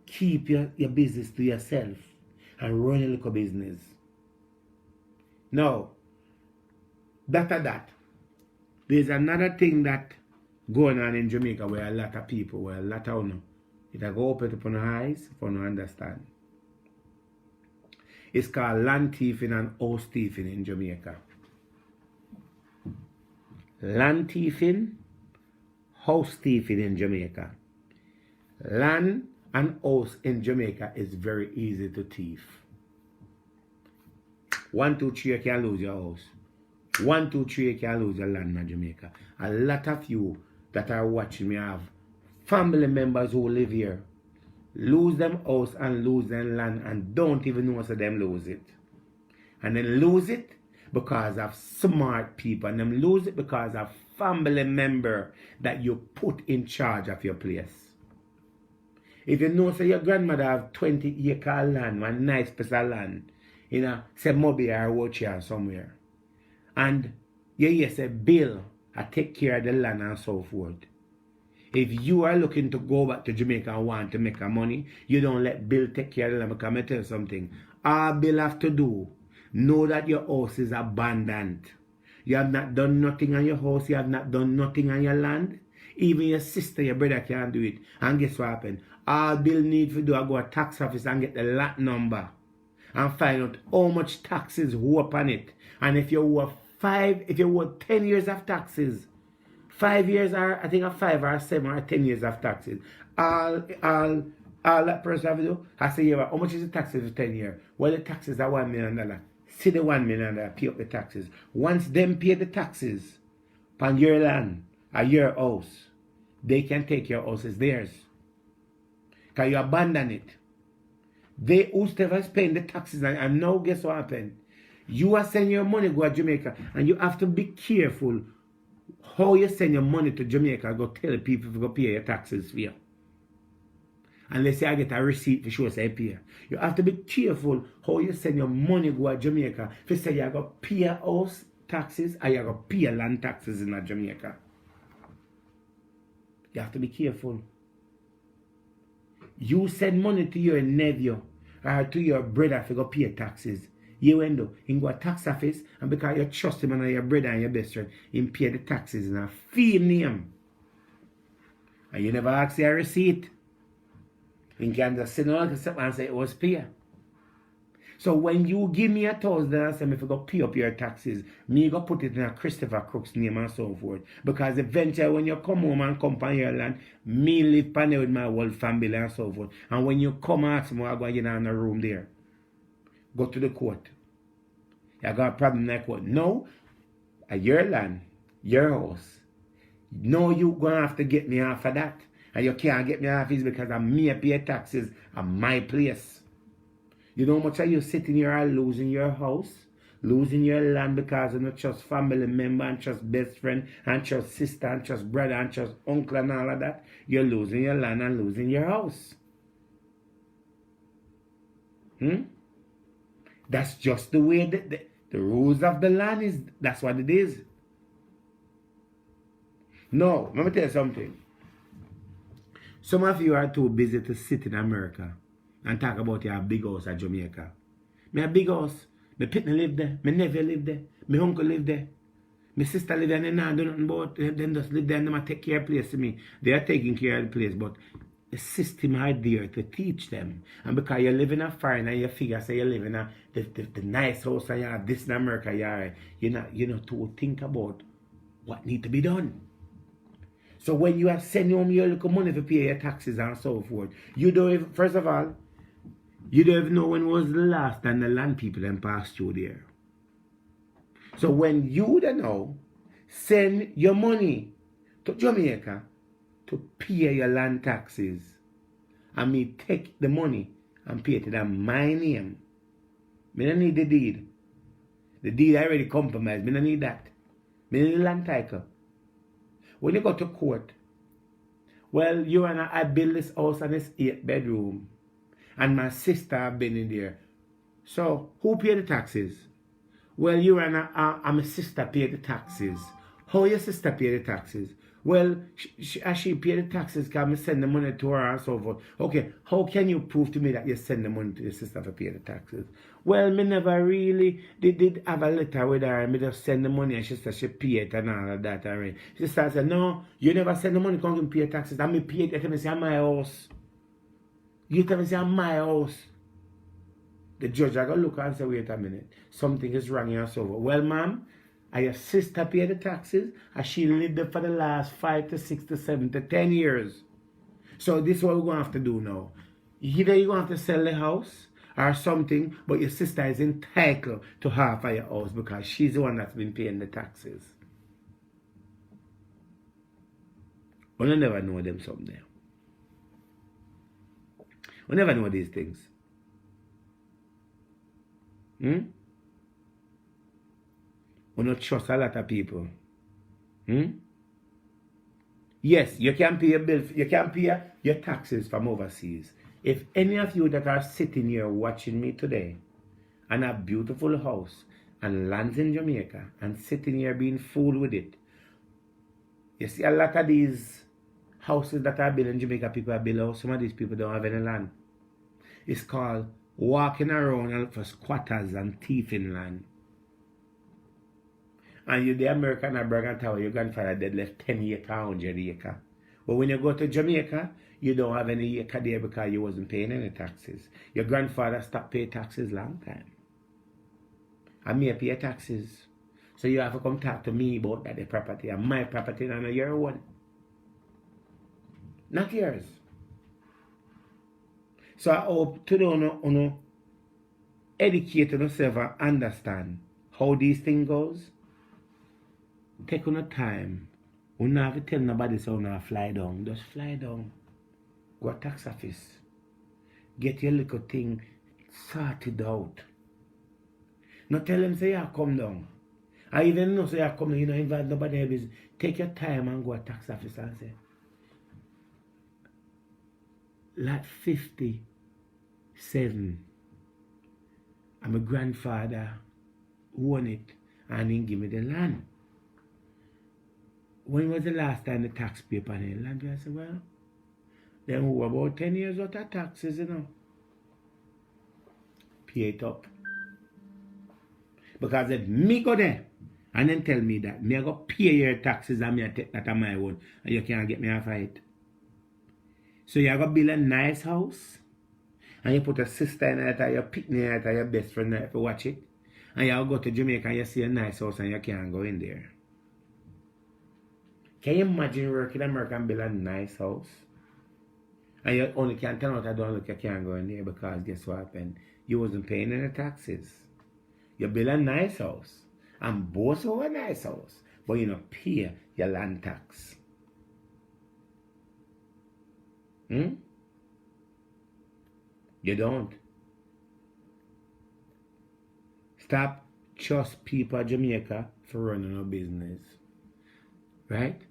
Keep your business to yourself and run a little business. Now, that. There's another thing that going on in Jamaica where a lot of people, where a lot of you, it go open up on the eyes for no understand. It's called land thieving and house thieving in Jamaica. Land thieving, house thieving in Jamaica. Land and house in Jamaica is very easy to thief. 1, 2, 3, you can lose your house. 1, 2, 3, you can lose your land in Jamaica. A lot of you that are watching me have family members who live here. Lose them house and lose them land and don't even know so them lose it. And then lose it because of smart people. And then lose it because of family member that you put in charge of your place. If you know so your grandmother have 20 acre land, one nice piece of land, you know, say Mobile or Wochia somewhere. And you say Bill, I take care of the land and so forth. If you are looking to go back to Jamaica and want to make a money, you don't let Bill take care of the land. Because I tell you something. All Bill have to do, know that your house is abandoned. You have not done nothing on your house. You have not done nothing on your land. Even your sister, your brother can't do it. And guess what happened? All Bill need to do is go to tax office and get the lot number. And find out how much taxes owe upon it. And if you owe 10 years of taxes, 5 years or I think a 5 or 7 or 10 years of taxes. All that person have to do, I say, yeah, how much is the taxes for 10 years? Well, the taxes are $1 million. See the $1 million, pay up the taxes. Once them pay the taxes on your land or your house, they can take your house as theirs. Because you abandon it. They whoever is paying the taxes and now guess what happened? You are sending your money go to Jamaica and you have to be careful how you send your money to Jamaica. Go tell people to go pay your taxes for you. Unless you get a receipt for sure say pay. You have to be careful how you send your money go to Jamaica. If you say you go pay your house taxes or you go pay your land taxes in Jamaica. You have to be careful. You send money to your nephew or to your brother to go pay taxes. You end up in go to tax office and because you trust him and your brother and your best friend, him pay the taxes in a fee name. And you never ask your receipt. You can just sit down and say it was paid. So when you give me $1,000 and say if you go pay up your taxes, me go put it in a Christopher Crook's name and so forth. Because eventually when you come home and come on your land, me live pan there with my whole family and so forth. And when you come ask me, I go get in a room there. Go to the court. You got a problem like what? No, at your land, your house. No, you gonna have to get me off of that. And you can't get me off it because I'm me pay taxes on my place. You know how much are you sitting here and losing your house, losing your land because you don't trust family member and trust best friend and trust sister and trust brother and trust uncle and all of that. You're losing your land and losing your house. That's just the way the rules of the land is. That's what it is. No, let me tell you something. Some of you are too busy to sit in America and talk about your big house at Jamaica. Me a big house. My pitney live there. My nephew live there. My uncle live there. My sister live there and they not do nothing about it. Them just live there and they take care of the place to me. They are taking care of the place, but the system are there to teach them. And because you live in a foreign and you figure say you live in the nice house and you have this in America, you're not to think about what need to be done. So when you have sent home your little money to pay your taxes and so forth, you don't even, first of all, you don't even know when was the last time the land people then passed through there. So when you don't know, send your money to Jamaica to pay your land taxes, and me take the money and pay it in my name. Me don't need the deed. The deed I already compromised. Me don't need that. Me need the land title. When you go to court, well, you and I build this house and it's 8 bedroom. And my sister have been in there. So, who pay the taxes? Well, you and my sister pay the taxes. How your sister pay the taxes? Well, she pay the taxes because I send the money to her and so forth. Okay, how can you prove to me that you send the money to your sister to pay the taxes? Well, me never really did have a letter with her and me just send the money and she said she pay it and all of that. Already. She said, no, you never send the money, come and pay taxes. And me pay it, you tell me say, my house. You tell me say, my house. The judge I go look and say, wait a minute, something is wrong here and so forth. Well, ma'am, and your sister pay the taxes, and she lived there for the last 5 to 6 to 7 to 10 years. So this is what we're going to have to do now. Either you're going to have to sell the house or something, but your sister is entitled to half of your house because she's the one that's been paying the taxes. We'll never know them someday. We'll never know these things. We don't trust a lot of people. Yes, you can pay your bill, you can pay your taxes from overseas. If any of you that are sitting here watching me today and have a beautiful house and lands in Jamaica and sitting here being fooled with it, you see a lot of these houses that are built in Jamaica, people are built, some of these people don't have any land. It's called walking around and for squatters and thieving land. And you the American or Bergen Tower, your grandfather dead left 10 acre, 100 acre. But when you go to Jamaica, you don't have any acre there because you wasn't paying any taxes. Your grandfather stopped paying taxes long time. And me pay taxes. So you have to come talk to me about that the property. And my property and your one. Not yours. So I hope today you educate yourself and understand how these things goes. Take on a time. You don't have to tell nobody so you don't fly down. Just fly down. Go to tax office. Get your little thing sorted out. Not tell them say you come down. I even know say you come down, you don't invite nobody else. Take your time and go to tax office and say, lot 57. And my grandfather owned it and he give me the land. When was the last time the tax paper on the land? I said, well, then who about 10 years worth of taxes, you know. Pay it up. Because if me go there and then tell me that me I go pay your taxes and me I take that on my own and you can't get me off of it. So you go build a nice house and you put a sister in it, or your picnic in it, or your best friend in it to watch it, and you go to Jamaica and you see a nice house and you can't go in there. Can you imagine working in America and build a nice house? And you only can turn out I don't look, you can't go in there because guess what happened? You wasn't paying any taxes. You build a nice house and boast over a nice house, but you don't pay your land tax. You don't. Stop trust people in Jamaica for running a business. Right?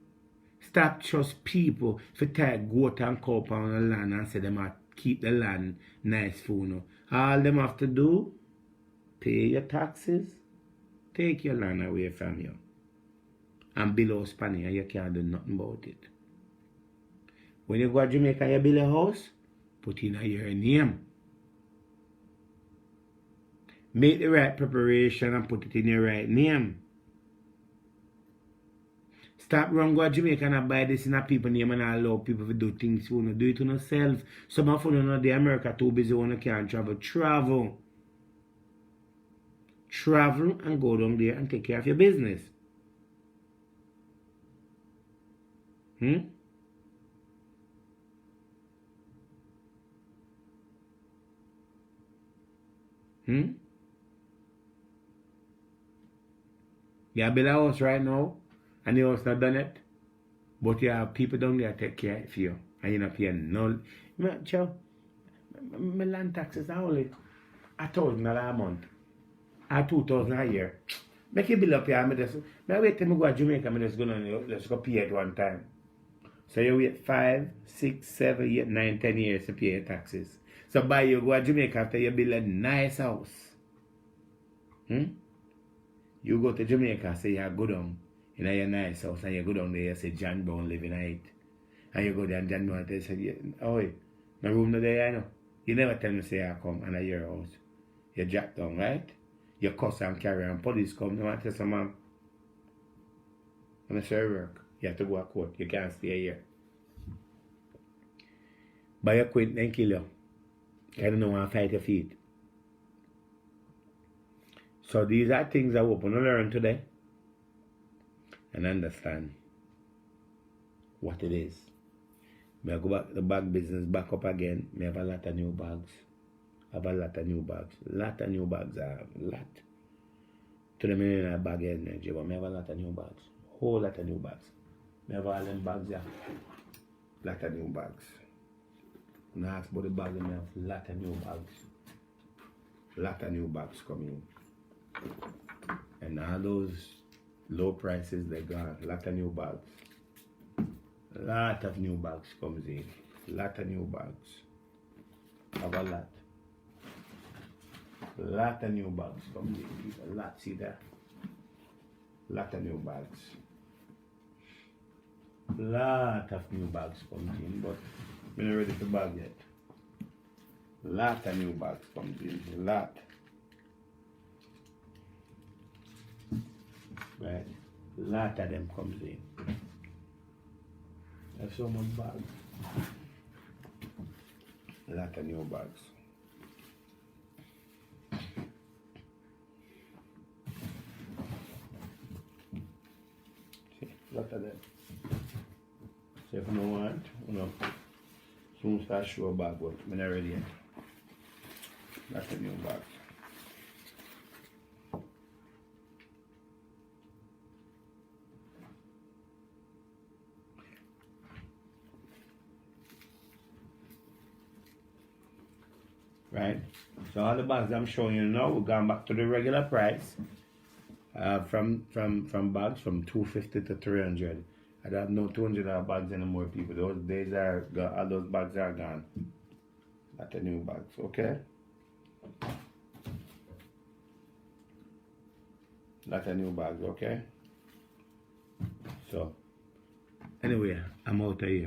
Stop trust people for take goat and cow on the land and say them have keep the land nice for you. All them have to do, pay your taxes, take your land away from you, and below Spanish, you can't do nothing about it. When you go to Jamaica and you build a house, put in your name. Make the right preparation and put it in your right name. Stop run go to Jamaica and buy this in a people name and allow people to do things you want to do it on yourself. Some of you know the America too busy when you can't travel. Travel. Travel and go down there and take care of your business. You build a house right now and the house not done it, but you have people down there take care of you and you're not paying no. My land taxes are only $1,000 a month or $2,000 a year. Make it bill up here. I wait till I go to Jamaica and just go pay it one time. So you wait 5, 6, 7, 8, 9, 10 years to pay your taxes. So by you go to Jamaica after you build a nice house. You go to Jamaica, say you go down in your nice house, and you go down there, you say John Brown living in it. And you go there and John Brown say, oh, my room no there, I know. You never tell me say I come and I your house. You drop down, right? You cuss and carry and police come, they want to tell some man. I'm sure work. You have to go to court. You can't stay here. But you quit, then kill you. You don't want to fight your feet. So these are things I hope you learn today and understand what it is. May I go back the bag business back up again. May I have a lot of new bags. Lot of new bags. Lot of new bags. A lot. To the million a bag in Nigeria, but may I have a lot of new bags. Whole lot of new bags. May I have all them bags there. Lot of new bags. When I ask about the bags, may I have a lot of new bags. Lot of new bags coming. And all those low prices, they're gone. Lot of new bags. Lot of new bags comes in. Lot of new bags. Have a lot. Lot of new bags comes in. A lot, see there? Lot of new bags. Lot of new bags comes in, but we're not ready to bag yet. Lot of new bags comes in. Lot. Right, lot of them comes in. There's so much bags. A lot of new bags. See, lot of them. So if you don't want, soon start show a bag, but I'm not ready yet. Lot of new bags. Right, so all the bags I'm showing you now, we're going back to the regular price. From bags from $250 to $300. I don't have no $200 bags anymore, people. Those days are gone. All those bags are gone. Not the new bags, okay? Not the new bags, okay? So, anyway, I'm out of here.